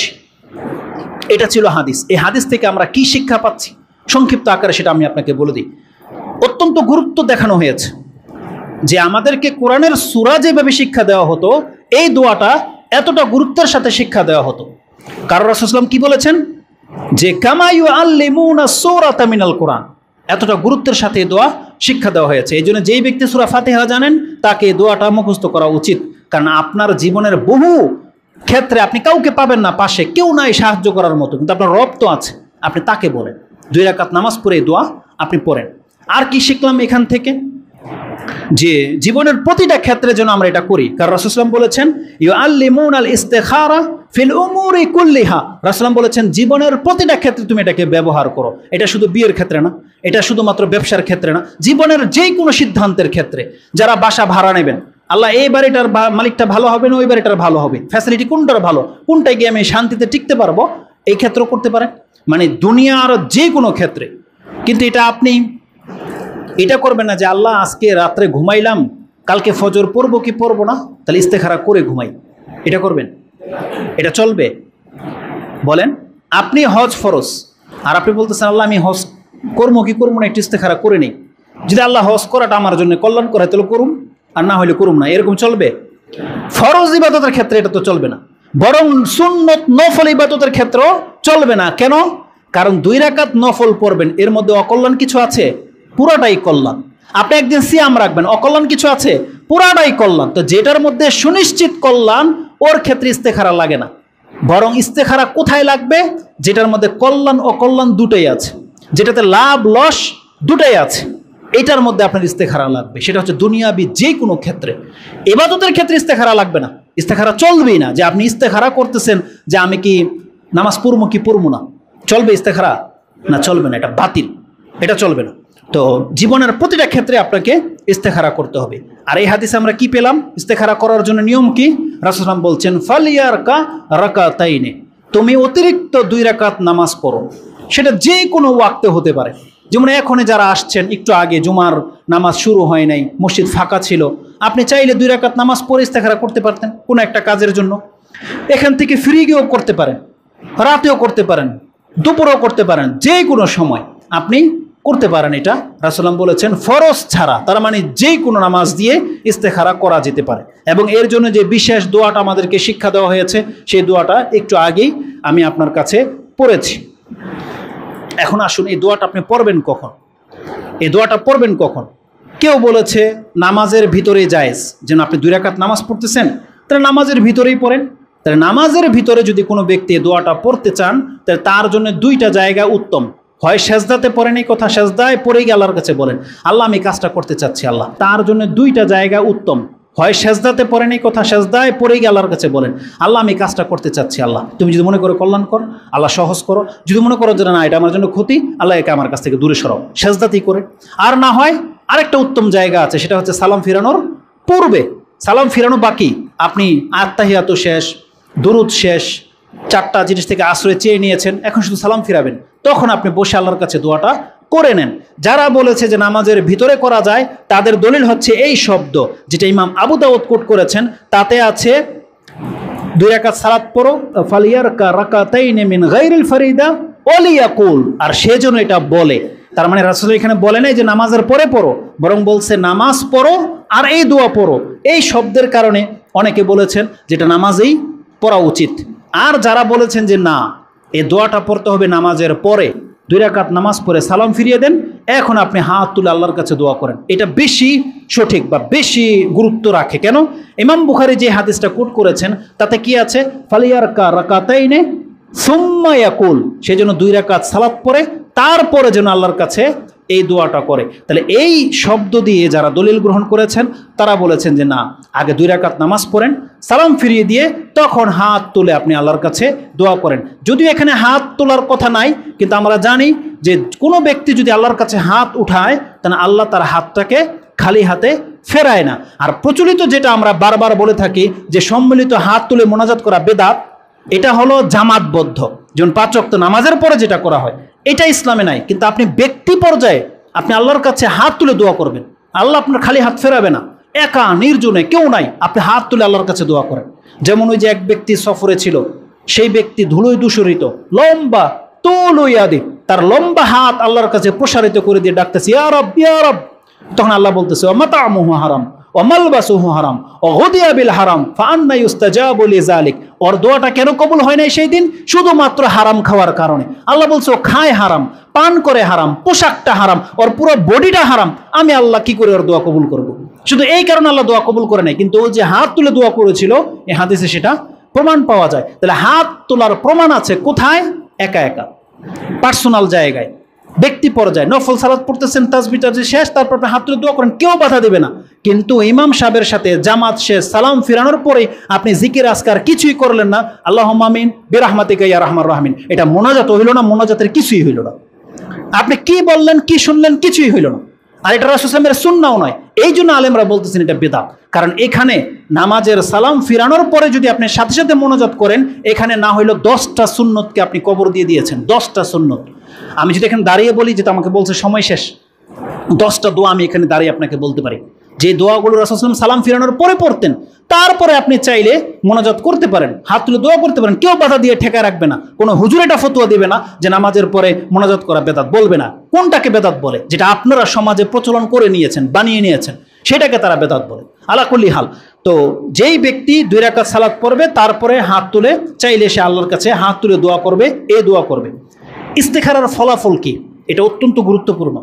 এটা ছিল হাদিস। এই হাদিস থেকে আমরা কি শিক্ষা পাচ্ছি সংক্ষিপ্ত আকারে সেটা আমি আপনাকে বলে দিই। অত্যন্ত গুরুত্ব দেখানো হয়েছে যে আমাদেরকে কোরআনের সূরা যেভাবে শিক্ষা দেওয়া হতো, এই দোয়াটা এতটা গুরুত্বের সাথে শিক্ষা দেওয়া হতো। কারণ রাসূল সাল্লাল্লাহু আলাইহি ওয়াসাল্লাম কি বলেছেন যে কামা ইউআল্লিমুনা সূরাতা মিনাল কোরআন, এতটা গুরুত্বের সাথে এই দোয়া শিক্ষা দেওয়া হয়েছে। এই জন্য যেই ব্যক্তি সূরা ফাতিহা জানেন তাকে এই দোয়াটা মুখস্থ করা উচিত। কারণ আপনার জীবনের বহু ক্ষেত্রে আপনি কাউকে পাবেন না, পাশে কেউ নাই সাহায্য করার মতো, কিন্তু আপনার রব তো আছে, আপনি তাকে বলেন। 2 রাকাত নামাজ পড়ে এই দোয়া আপনি পড়েন। আর কি শিখলাম এখান থেকে? যে জীবনের প্রতিটা ক্ষেত্রে যেন আমরা এটা করি। কারণ রাসূল সাল্লাল্লাহু আলাইহি ওয়াসাল্লাম বলেছেন ইউআল্লিমুনাল ইস্তিখারা ফিল উমুরি কুল্লিহা, রাসূল সাল্লাল্লাহু আলাইহি বলেছেন জীবনের প্রতিটা ক্ষেত্রে তুমি এটাকে ব্যবহার করো। এটা শুধু বিয়ের ক্ষেত্রে না, এটা শুধুমাত্র ব্যবসার ক্ষেত্রে না, জীবনের যে কোনো সিদ্ধান্তের ক্ষেত্রে। যারা বাসা ভাড়া নেবেন, আল্লাহ এই বাড়িটার মালিকটা ভালো হবে না ওই বাড়িটার ভালো হবে, ফ্যাসিলিটি কোনটার ভালো, কোনটায় গিয়ে আমি শান্তিতে টিকতে পারবো, এই ক্ষেত্রেও করতে পারেন। মানে দুনিয়ার যে কোনো ক্ষেত্রে। কিন্তু এটা আপনি এটা করবেন না যে আল্লাহ আজকে রাত্রে ঘুমাইলাম, কালকে ফজর পড়বো কি পড়বো না, তাহলে ইস্তেখারা করে ঘুমাই, এটা করবেন? এটা চলবে? বলেন। আপনি হজ ফরজ আর আপনি বলতেছেন আল্লাহ আমি হজ করবো কি করবো না একটু ইস্তেখারা করে নেই। যদি আল্লাহ হজ করাটা আমার জন্য কল্যাণ করে তাহলে করুন, আর না হলে করুন না, এরকম চলবে? ফরজ ইবাদতের ক্ষেত্রে এটা তো চলবে না, বরং সুন্নত নফল ইবাদতের ক্ষেত্রেও চলবে না। কেন? কারণ 2 রাকাত নফল পড়বেন, এর মধ্যে অকল্যাণ কিছু আছে? পুরাটাই কল্যাণ। আপনি একদিন সিয়াম রাখবেন, অকল্যাণ কিছু আছে? পুরাটাই কল্যাণ। তো যেটার মধ্যে সুনিশ্চিত কল্যাণ ওর ক্ষেত্রে ইস্তেখারা লাগে না, বরং ইস্তেখারা কোথায় লাগবে? যেটার মধ্যে কল্যাণ অকল্যাণ দুটোই আছে, যেটাতে লাভ লস দুটোই আছে, এটার মধ্যে আপনার ইস্তেখারা লাগবে। সেটা হচ্ছে দুনিয়াবি যে কোনো ক্ষেত্রে। ইবাদতের ক্ষেত্রে ইস্তেখারা লাগবে না, ইস্তেখারা চলবেই না। যে আপনি ইস্তেখারা করতেছেন যে আমি কি নামাজ পড়বো কি পড়বো না, চলবে ইস্তেখারা? না, চলবে না, এটা বাতিল, এটা চলবে না। তো জীবনের প্রতিটা ক্ষেত্রে আপনাকে ইস্তেখারা করতে হবে। আর এই হাদিসে আমরা কি পেলাম? ইস্তেখারা করার জন্য নিয়ম কি? রাসূল সাল্লাল্লাহু আলাইহি ওয়াসাল্লাম বলছেন ফালিয়ারকা রাকাতাইনে, তুমি অতিরিক্ত 2 রাকাত নামাজ পড়ো। সেটা যে কোনো ওয়াক্তে হতে পারে। যেমন এখনই যারা আসছেন, একটু আগে জুমার নামাজ শুরু হয় নাই, মসজিদ ফাঁকা ছিল, আপনি চাইলে 2 রাকাত নামাজ পড়ে ইস্তেখারা করতে পারতেন কোনো একটা কাজের জন্য। এখান থেকে ফ্রি গিয়েও করতে পারেন, রাতেও করতে পারেন, দুপুরেও করতে পারেন, যে কোনো সময় আপনি করতে পারেন। এটা রাসূল বলেছেন ফরজ ছাড়া, তার মানে যে কোনো নামাজ দিয়ে ইস্তেখারা করা যেতে পারে। এবং এর জন্য যে বিশেষ দোয়াটা আমাদেরকে শিক্ষা দেওয়া হয়েছে, সেই দোয়াটা একটু আগেই আমি আপনার কাছে পড়েছি। এখন আসুন, এই দোয়াটা আপনি পড়বেন কখন? এই দোয়াটা পড়বেন কখন? কেউ বলেছে নামাজের ভিতরেই জায়েজ, যেন আপনি 2 রাকাত নামাজ পড়তেছেন, তাহলে নামাজের ভিতরেই পড়েন। তাহলে নামাজের ভিতরে যদি কোনো ব্যক্তি দোয়াটা পড়তে চান, তাহলে তার জন্য 2টা জায়গা উত্তম। হয় সেজদাতে পড়েন, এই কথা সেজদায় পড়ে গিয়ে আল্লাহর কাছে বলেন আল্লাহ আমি কাজটা করতে চাচ্ছি, আল্লাহ। তার জন্য 2টা জায়গা উত্তম। হয় সেজদাতে পড়েন, এই কথা সেজদায় পড়ে গিয়ে আল্লাহর কাছে বলেন আল্লাহ আমি কাজটা করতে চাচ্ছি, আল্লাহ তুমি যদি মনে করো কল্যাণ কর, আল্লাহ সহজ করো। যদি মনে করো যে না এটা আমার জন্য ক্ষতি, আল্লাহ একে আমার কাছ থেকে দূরে সরাও, সেজদাতেই করে। আর না হয় আরেকটা উত্তম জায়গা আছে, সেটা হচ্ছে সালাম ফিরানোর পূর্বে। সালাম ফিরানো বাকি, আপনি আত্তাহিয়াতু শেষ, দুরুদ শেষ, 4টা জিনিস থেকে আশ্রয় চেয়ে নিয়েছেন, এখন শুধু সালাম ফিরাবেন, তখন আপনি বসে আল্লাহর কাছে দোয়াটা করে নেন। যারা বলেছে যে নামাজের ভিতরে করা যায়, তাদের দলিল হচ্ছে এই শব্দ, যেটা ইমাম আবু দাউদ কোট করেছেন। তাতে আছে 2 রাকাত সালাত পড়ো, ফালিয়ারকা রাকাতাইনি মিন গায়রিল ফরিদা ওয়ালিয়াকুল, আর সেজন্য এটা বলে। তার মানে রাসূল এখানে বলে নাই যে নামাজের পরে পড়ো, বরং বলছে নামাজ পড়ো আর এই দোয়া পড়ো। এই শব্দের কারণে অনেকে বলেছেন যেটা নামাজেই পড়া উচিত। আর যারা বলেছেন যে না, এই দোয়াটা পড়তে হবে নামাজের পরে, 2 রাকাত নামাজ পড়ে সালাম ফিরিয়ে দেন, এখন আপনি হাত তুলে আল্লাহর কাছে দোয়া করেন, এটা বেশি সঠিক বা বেশি গুরুত্ব রাখে। কেন? ইমাম বুখারী যে হাদিসটা কোট করেছেন তাতে কি আছে? ফালিয়ারকা রাকাতাইনে সুম্মা ইয়াকুল, সেজন্য 2 রাকাত সালাত পড়ে তারপরে যেন আল্লাহর কাছে এই দোয়াটা করে। তাহলে এই শব্দ দিয়ে যারা দলিল গ্রহণ করেছেন তারা বলেছেন যে না, আগে 2 রাকাত নামাজ পড়েন, সালাম ফিরিয়ে দিয়ে তখন হাত তুলে আপনি আল্লাহর কাছে দোয়া করেন। যদিও এখানে হাত তোলার কথা নাই, কিন্তু আমরা জানি যে কোনো ব্যক্তি যদি আল্লাহর কাছে হাত উঠায়, তাহলে আল্লাহ তার হাতটাকে খালি হাতে ফেরায় না। আর প্রচলিত যেটা আমরা বারবার বলে থাকি যে সম্মিলিত হাত তুলে মোনাজাত করা বেদাত, এটা হলো জামাতবদ্ধ, যেমন 5 ওয়াক্ত নামাজের পরে যেটা করা হয়, এটা ইসলামে নাই। কিন্তু আপনি ব্যক্তি পর্যায়ে আপনি আল্লাহর কাছে হাত তুলে দোয়া করবেন। আল্লাহ আপনার খালি হাত ফেরাবে না, একা নির্জনে কেউ নাই, আপনি হাত তুলে আল্লাহর কাছে দোয়া করেন। যেমন ওই যে এক ব্যক্তি সফরে ছিল, সেই ব্যক্তি ধুলোয় দূষরিত, লম্বা তুল ইয়াদি, তার লম্বা হাত আল্লাহর কাছে প্রসারিত করে দিয়ে ডাকতেছে ইয়া রব ইয়া রব। তখন আল্লাহ বলতেছে ওমাতামুহু হারাম ওমালবাসুহু হারাম ওগুদিয়া বিল হারাম ফাআন্না ইউস্তাজাবু লিযালিক। ওর দোয়াটা কেন কবুল হয় নাই সেই দিন? শুধুমাত্র হারাম খাওয়ার কারণে। আল্লাহ বলছে ও খায় হারাম, পান করে হারাম, পোশাকটা হারাম, ওর পুরো বডিটা হারাম, আমি আল্লাহ কি করে ওর দোয়া কবুল করব? শুধু এই কারণে আল্লাহ দোয়া কবুল করে নাই। কিন্তু ও যে হাত তুলে দোয়া করেছিল, এই হাদিসে সেটা প্রমাণ পাওয়া যায়। তাহলে হাত তোলার প্রমাণ আছে কোথায়? একা একা পার্সোনাল জায়গায়, ব্যক্তি পর্যায়ে। নফল সালাত পড়তেছেন, তাসবিহ তাহজ্জুদ শেষ, তারপর আপনি হাত তুলে দোয়া করেন, কেউ বাধা দেবে না। কিন্তু ইমাম সাহেবের সাথে জামাত শেষ, সালাম ফিরানোর পরে আপনি জিকির আজকার কিছুই করলেন না, আল্লাহুম্মা আমিন বিরহমাতিকা ইয়া রাহমার রাহিমিন, এটা মোনাজাত হইল না, মোনাজাতের কিছুই হইল না। আপনি কি বললেন, কি শুনলেন, কিছুই হইল না। আর এটা রাসূল সাল্লাল্লাহু আলাইহি ওয়াসাল্লামের সুন্নাহও নয়। এই জন্য আলেমরা বলতেছেন এটা বিদআত। কারণ এখানে নামাজের সালাম ফিরানোর পরে যদি আপনি সাথে সাথে মোনাজাত করেন, এখানে না হইল 10টা সুন্নতকে আপনি কবর দিয়ে দিয়েছেন। 10টা সুন্নত আমি যদি এখানে দাঁড়িয়ে বলি, যেটা আমাকে বলছে সময় শেষ, 10টা দোয়া আমি এখানে দাঁড়িয়ে আপনাকে বলতে পারি, যে দোয়াগুলো রাসূল সাল্লাল্লাহু আলাইহি ওয়াসাল্লাম সালাম ফিরানোর পরে পড়তেন। তারপরে আপনি চাইলে মোনাজাত করতে পারেন, হাত তুলে দোয়া করতে পারেন, কেউ বাধা দিয়ে ঠেকা রাখবে না। কোনো হুজুর এটা ফতোয়া দিবে না যে নামাজের পরে মোনাজাত করা বেদাত, বলবে না। কোনটাকে বেদাত বলে? যেটা আপনারা সমাজে প্রচলন করে নিয়েছেন, বানিয়ে নিয়েছেন, সেটাকে তারা বেদাত বলে। আলা কুল্লি হাল, তো যেই ব্যক্তি 2 রাকাত সালাত পড়বে, তারপরে হাত তুলে চাইলে সে আল্লাহর কাছে হাত তুলে দোয়া করবে, এই দোয়া করবে। ইস্তেখারার ফলাফল কি? এটা অত্যন্ত গুরুত্বপূর্ণ।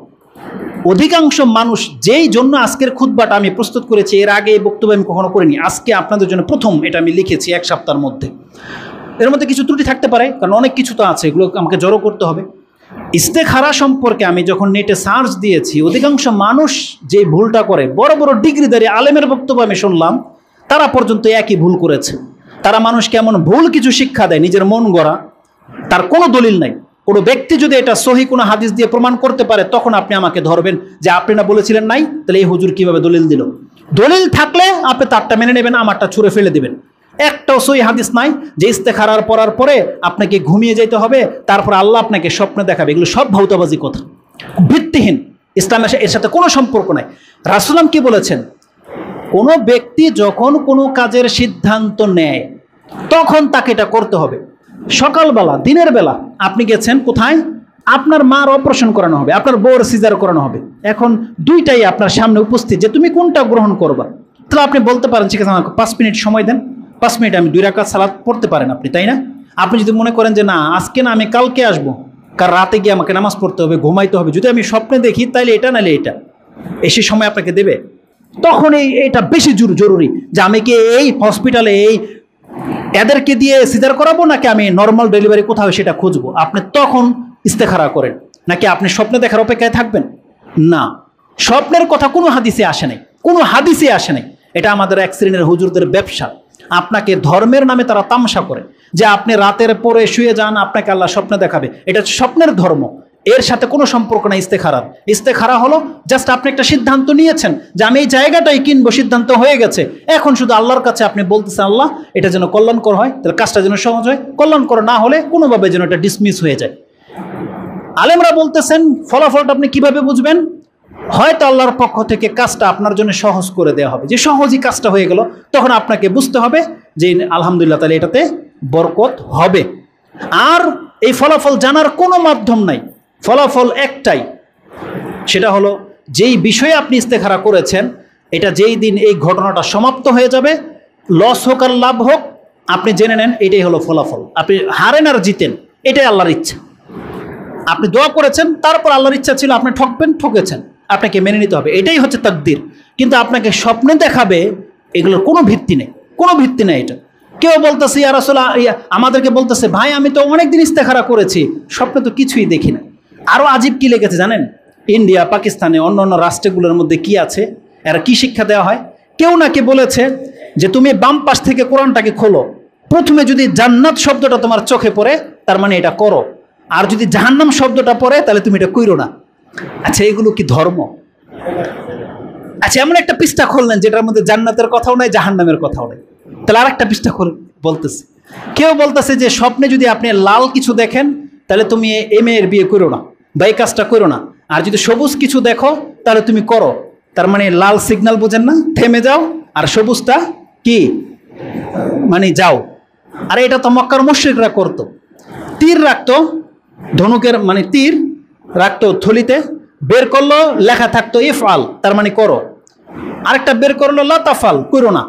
অধিকাংশ মানুষ, যেই জন্য আজকের খুতবাটা আমি প্রস্তুত করেছি, এর আগে এই বক্তব্য আমি কখনো করিনি, আজকে আপনাদের জন্য প্রথম এটা আমি লিখেছি 1 সপ্তাহের মধ্যে। এর মধ্যে কিছু ত্রুটি থাকতে পারে, কারণ অনেক কিছু তো আছে, এগুলো আমাকে জড়ো করতে হবে। ইস্তেখারা সম্পর্কে আমি যখন নেটে সার্চ দিয়েছি, অধিকাংশ মানুষ যে ভুলটা করে, বড় বড় ডিগ্রিধারী আলেমের বক্তব্য আমি শুনলাম, তারা পর্যন্ত একই ভুল করেছে। তারা মানুষকে এমন ভুল কিছু শিক্ষা দেয়, নিজের মন গড়া, তার কোনো দলিল নাই। কোনো ব্যক্তি যদি এটা সহি কোনো হাদিস দিয়ে প্রমাণ করতে পারে, তখন আপনি আমাকে ধরবেন যে আপনি না বলেছিলেন নাই, তাহলে এই হুজুর কিভাবে দলিল দিল? দলিল থাকলে আপনি তারটা মেনে নেবেন, আমারটা ছুঁড়ে ফেলে দিবেন। একটাও সহি হাদিস নাই যে ইস্তেখারার পড়ার পরে আপনাকে ঘুমিয়ে যেতে হবে, তারপর আল্লাহ আপনাকে স্বপ্নে দেখাবে। এগুলো সব ভাউতাবাজি কথা, ভিত্তিহীন। ইসলামের এর সাথে কোনো সম্পর্ক নাই। রাসূল কি বলেছেন? কোনো ব্যক্তি যখন কোনো কাজের সিদ্ধান্ত নেয়, তখন তাকে এটা করতে হবে। সকালবেলা, দিনের বেলা আপনি গেছেন কোথায়? আপনার মার অপারেশন করানো হবে, আপনার বউর সিজার করানো হবে। এখন দুইটাই আপনার সামনে উপস্থিত, যে তুমি কোনটা গ্রহণ করবা। তাহলে আপনি বলতে পারেন ঠিক আছে, আমাকে 5 মিনিট সময় দেন, 5 মিনিট আমি 2 রাকাত সালাত পড়তে পারেন আপনি, তাই না? আপনি যদি মনে করেন যে না আজকে না, আমি কালকে আসবো, কারণ রাতে গিয়ে আমাকে নামাজ পড়তে হবে, ঘুমাইতে হবে, যদি আমি স্বপ্নে দেখি তাইলে এটা, নাহলে এটা, এসে সময় আপনাকে দেবে। তখন এটা বেশি জরুরি যে আমি কি এই হসপিটালে এদেরকে দিয়ে সিজার করাবো, নাকি আমি নর্মাল ডেলিভারি কোথাও সেটা খুঁজবো। আপনি তখন ইস্তেখারা করেন, নাকি আপনি স্বপ্নে দেখার অপেক্ষায় থাকবেন? না, স্বপ্নের কথা কোনো হাদিসে আসে নাই, কোনো হাদিসে আসে নাই। এটা আমাদের এক শ্রেণীর হুজুরদের ব্যবসা। আপনাকে ধর্মের নামে তারা তামাশা করে, যে আপনি রাতের পরে শুয়ে যান, আপনাকে আল্লাহ স্বপ্নে দেখাবে। এটা স্বপ্নের ধর্ম, এর সাথে কোনো সম্পর্ক নাই ইস্তেখারার। ইস্তেখারা হলো জাস্ট আপনি একটা সিদ্ধান্ত নিয়েছেন যে আমি এই জায়গাটাই কিনবো, সিদ্ধান্ত হয়ে গেছে। এখন শুধু আল্লাহর কাছে আপনি বলতেছেন আল্লাহ এটা যেন কল্যাণকর হয়, তাহলে কাজটা যেন সহজ হয়, কল্যাণকর না হলে কোনোভাবে যেন এটা ডিসমিস হয়ে যায়। আলেমরা বলতেছেন ফলাফলটা আপনি কিভাবে বুঝবেন? হয়তো আল্লাহর পক্ষ থেকে কাজটা আপনার জন্য সহজ করে দেওয়া হবে, যে সহজই কাজটা হয়ে গেল, তখন আপনাকে বুঝতে হবে যে আলহামদুলিল্লাহ তাহলে এটাতে বরকত হবে। আর এই ফলাফল জানার কোনো মাধ্যম নাই, ফলাফল একটাই, সেটা হলো যেই বিষয়ে আপনি ইস্তেখারা করেছেন, এটা যেই দিন এই ঘটনাটা সমাপ্ত হয়ে যাবে, লস হোক আর লাভ হোক, আপনি জেনে নেন এটাই হলো ফলাফল। আপনি হারেন আর জিতেন, এটাই আল্লাহর ইচ্ছা। আপনি দোয়া করেছেন, তারপর আল্লাহর ইচ্ছা ছিল আপনি ঠকবেন, ঠকেছেন, আপনাকে মেনে নিতে হবে, এটাই হচ্ছে তাকদীর। কিন্তু আপনাকে স্বপ্নে দেখাবে, এগুলোর কোনো ভিত্তি নেই, কোনো ভিত্তি নেই। এটা কেউ বলতেছে ইয়া রাসূলুল্লাহ, আমাদেরকে বলতেছে ভাই আমি তো অনেকদিন ইস্তেখারা করেছি, স্বপ্নে তো কিছুই দেখি না। আরও আজীব কি লেগেছে জানেন? ইন্ডিয়া, পাকিস্তানে, অন্য অন্য রাষ্ট্রগুলোর মধ্যে কি আছে, এরা কি শিক্ষা দেওয়া হয়? কেউ নাকি বলেছে যে তুমি বাম পাশ থেকে কোরআনটাকে খোলো, প্রথমে যদি জান্নাত শব্দটা তোমার চোখে পড়ে, তার মানে এটা করো, আর যদি জাহান্নাম শব্দটা পড়ে, তাহলে তুমি এটা কইরো না। আচ্ছা, এগুলো কি ধর্ম? আচ্ছা, এমন একটা পৃষ্ঠা খুললেন যেটার মধ্যে জান্নাতের কথাও নাই, জাহান্নামের কথাও নাই, তাহলে আর একটা পৃষ্ঠা বলতেছে। কেউ বলতেছে যে স্বপ্নে যদি আপনি লাল কিছু দেখেন, তাহলে তুমি এ মেয়ের বিয়ে করো না, বা এই কাজটা করো না। আর যদি সবুজ কিছু দেখো তাহলে তুমি করো। তার মানে লাল সিগন্যাল বোঝেন না, থেমে যাও, আর সবুজটা কি মানে যাও। আর এটা তো মক্কার মুশরিকরা করতো। তীর রাখতো, ধনুকের মানে তীর রাখতো থলিতে, বের করলো লেখা থাকতো ইফআল, তার মানে করো। আরেকটা বের করলো লা তাফাল, করো না।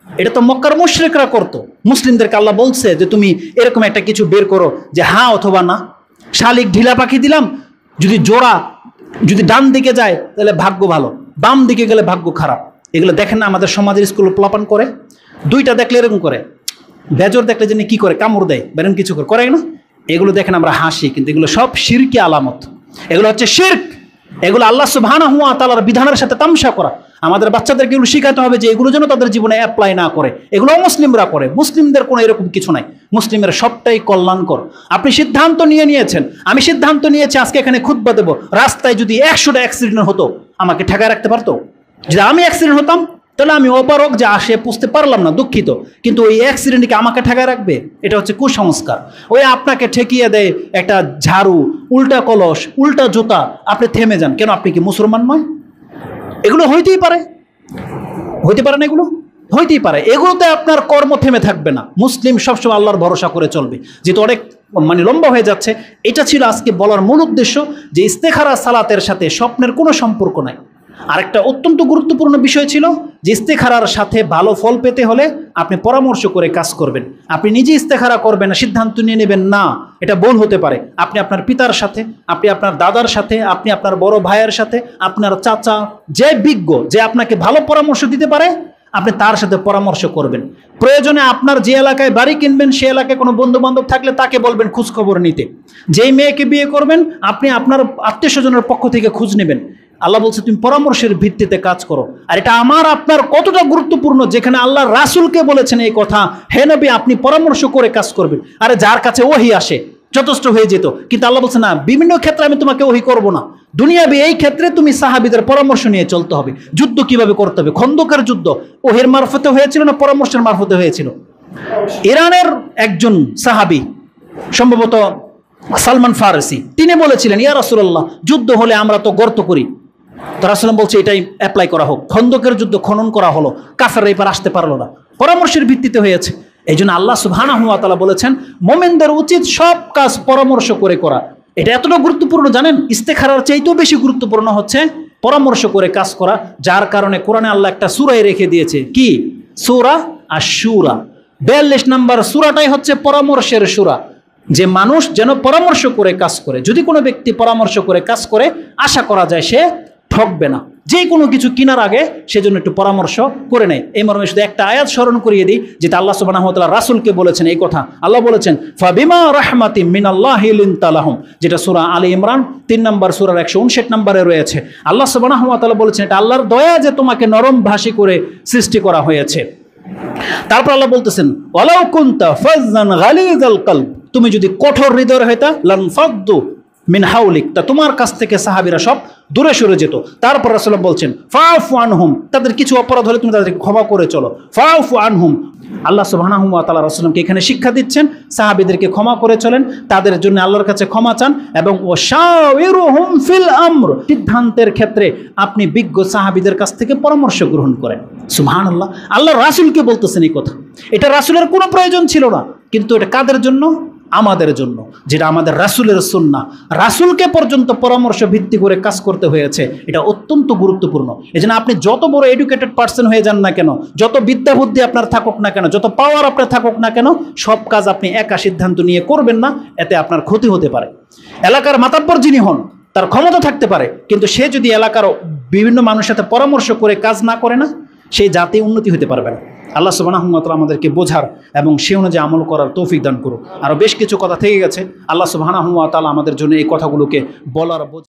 এটা তো মক্কার মুশরিকরা করতো। মুসলিমদেরকে আল্লাহ বলছে যে তুমি এরকম একটা কিছু বের করো যে হ্যাঁ অথবা না। শালিক ঢিলা পাখি দিলাম, যদি জোড়া যদি ডান দিকে যায় তাহলে ভাগ্য ভালো, বাম দিকে গেলে ভাগ্য খারাপ। এগুলো দেখেন না আমাদের সমাজের স্কুল প্লাপান করে, দুইটা দেখলে এরকম করে, বেজর দেখলে যেন কি করে কামড় দেয়, বেরেন কিছু করে না। এগুলো দেখেন আমরা হাসি, কিন্তু এগুলো সব শিরকি আলামত। এগুলো হচ্ছে শিরক। এগুলো আল্লাহ সুবহানাহু ওয়া তাআলার বিধানের সাথে তামসা করা। আমাদের বাচ্চাদেরকে এগুলো শেখাতে হবে যে এগুলো যেন তাদের জীবনে অ্যাপ্লাই না করে। এগুলো মুসলিমরা করে, মুসলিমদের কোনো এরকম কিছু নাই। মুসলিমের সবটাই কল্যাণকর। আপনি সিদ্ধান্ত নিয়েছেন, আমি সিদ্ধান্ত নিয়েছি আজকে এখানে খুতবা দেব, রাস্তায় যদি 100টা অ্যাক্সিডেন্ট হতো আমাকে ঠেকায় রাখতে পারতো? যদি আমি অ্যাক্সিডেন্ট হতাম তাহলে আমি অপারক যে আসে পুষতে পারলাম না, দুঃখিত, কিন্তু ওই অ্যাক্সিডেন্টকে আমাকে ঠেকায় রাখবে? এটা হচ্ছে কুসংস্কার। ওই আপনাকে ঠেকিয়ে দেয় একটা ঝাড়ু, উল্টা কলস, উল্টা জুতা, আপনি থেমে যান কেন? আপনি কি মুসলমান নয়? এগুলো হইতেই পারে, হইতে পারে না? এগুলো হইতেই পারে। এগুলোতে আপনার কর্ম থেমে থাকবে না। মুসলিম সবসময় আল্লাহর ভরসা করে চলবে। যেহেতু অনেক মানে লম্বা হয়ে যাচ্ছে, এটা ছিল আজকে বলার মূল উদ্দেশ্য যে ইস্তেখারা সালাতের সাথে স্বপ্নের কোনো সম্পর্ক নাই। আরেকটা অত্যন্ত গুরুত্বপূর্ণ বিষয় ছিল যে ইস্তেখারার সাথে ভালো ফল পেতে হলে আপনি পরামর্শ করে কাজ করবেন। আপনি নিজে ইস্তেখারা করবেন না, সিদ্ধান্ত নিয়ে নেবেন না, এটা ভুল হতে পারে। আপনি আপনার পিতার সাথে, আপনি আপনার দাদার সাথে, আপনি আপনার বড় ভাইয়ের সাথে, আপনার চাচা যে বিজ্ঞ, যে আপনাকে ভালো পরামর্শ দিতে পারে, আপনি তার সাথে পরামর্শ করবেন। প্রয়োজনে আপনার যে এলাকায় বাড়ি কিনবেন সে এলাকায় কোনো বন্ধু বান্ধব থাকলে তাকে বলবেন খোঁজখবর নিতে। যেই মেয়েকে বিয়ে করবেন আপনি আপনার আত্মীয় স্বজনের পক্ষ থেকে খোঁজ নেবেন। আল্লাহ বলছে তুমি পরামর্শের ভিত্তিতে কাজ করো। আর এটা আমার আপনার কতটা গুরুত্বপূর্ণ, যেখানে আল্লাহ রাসূলকে বলেছেন এই কথা, হে নবী আপনি পরামর্শ করে কাজ করবেন। আরে যার কাছে ওহী আসে যথেষ্ট হয়ে যেত, কিন্তু আল্লাহ বলছে না, বিভিন্ন ক্ষেত্রে আমি তোমাকে ওহী করব না। দুনিয়াবি এই ক্ষেত্রে তুমি সাহাবীদের পরামর্শ নিয়ে চলতে হবে। যুদ্ধ কিভাবে করতে হবে, খন্দকের যুদ্ধ ওহীর মারফতে হয়েছিল না পরামর্শের মারফতে হয়েছিল? ইরানের একজন সাহাবী, সম্ভবত সালমান ফারসি, তিনি বলেছিলেন ইয়া রাসূলুল্লাহ যুদ্ধ হলে আমরা তো গর্ত করি। তো রাসূল বলছে এটাই অ্যাপ্লাই করা হোক। খন্দকের যুদ্ধ খনন করা হলো, কাফেররা এবার আসতে পারলো না, পরামর্শের ভিত্তিতে হয়েছে। এই জন্য আল্লাহ সুবহানাহু ওয়া তাআলা বলেছেন মুমিনদের উচিত সব কাজ পরামর্শ করে করা। এটা এতটা গুরুত্বপূর্ণ জানেন, ইস্তেখারার চাইতেও বেশি গুরুত্বপূর্ণ হচ্ছে পরামর্শ করে কাজ করা। যার কারণে কোরআনে আল্লাহ একটা সূরায় রেখে দিয়েছে, কি সূরা আশ-শূরা। 42 নম্বর সূরাটাই হচ্ছে পরামর্শের সূরা, যে মানুষ যেন পরামর্শ করে কাজ করে। যদি কোনো ব্যক্তি পরামর্শ করে কাজ করে আশা করা যায় সে ঠকবে না। যে কোনো কিছু কেনার আগে সেজন্য একটু পরামর্শ করে নেয়। এই মর্মে শুধু একটা আয়াত স্মরণ করিয়ে দিই, যেটা আল্লাহ সুবহানাহু ওয়া তাআলা রাসূলকে বলেছেন এই কথা। আল্লাহ বলেছেন ফাবিমা রাহমাতিম মিনাল্লাহি লিনতা লাহুম, যেটা সূরা আলী ইমরান 3 নম্বর সূরার 159 নম্বরে রয়েছে। আল্লাহ সুবহানাহু ওয়া তাআলা বলেছেন এটা আল্লাহর দয়া যে তোমাকে নরম ভাষী করে সৃষ্টি করা হয়েছে। তারপর আল্লাহ বলতেছেন ওয়ালাউ কুনতা ফাজ্জান গালিযাল কলব, তুমি যদি কঠোর হৃদয়ের হইতা লানফাদ্দু মিন হাউলিক, তা তোমার কাছ থেকে সাহাবীরা সব দূরে সরে যেত। তারপর রাসূলুল্লাহ বলছেন ফাআফু আনহুম, তাদের কিছু অপরাধ হলে তুমি তাদেরকে ক্ষমা করে চলো। ফাআফু আনহুম, আল্লাহ সুবহানাহু ওয়া তাআলা রাসূলকে এখানে শিক্ষা দিচ্ছেন সাহাবীদেরকে ক্ষমা করে চলেন, তাদের জন্য আল্লাহর কাছে ক্ষমা চান, এবং ওয়াশাওিরুহুম ফিল আমর, সিদ্ধান্তের ক্ষেত্রে আপনি বিজ্ঞ সাহাবীদের কাছ থেকে পরামর্শ গ্রহণ করেন। সুবহানাল্লাহ, আল্লাহ রাসূলকে বলতেছেন এই কথা। এটা রাসূলের কোনো প্রয়োজন ছিল না, কিন্তু এটা কাদের জন্য? আমাদের জন্য, যেটা আমাদের রাসূলের সুন্নাহ। রাসূলকে পর্যন্ত পরামর্শ ভিত্তি করে কাজ করতে হয়েছে, এটা অত্যন্ত গুরুত্বপূর্ণ। এজন্য আপনি যত বড় এডুকেটেড পার্সন হয়ে যান না কেন, যত বিদ্যা বুদ্ধি আপনার থাকুক না কেন, যত পাওয়ার আপনার থাকুক না কেন, সব কাজ আপনি একা সিদ্ধান্ত নিয়ে করবেন না, এতে আপনার ক্ষতি হতে পারে। এলাকার মাতাব্বর যিনি হন তার ক্ষমতা থাকতে পারে, কিন্তু সে যদি এলাকার বিভিন্ন মানুষের সাথে পরামর্শ করে কাজ না করে না, সেই জাতি উন্নতি হতে পারবে না। আল্লাহ সুবহানাহু ওয়া তাআলা আমাদেরকে বোঝার এবং সে অনুযায়ী আমল করার তৌফিক দান করুন। আরও বেশ কিছু কথা থেকে গেছে, আল্লাহ সুবহানাহু ওয়া তাআলা আমাদের জন্য এই কথাগুলোকে বলার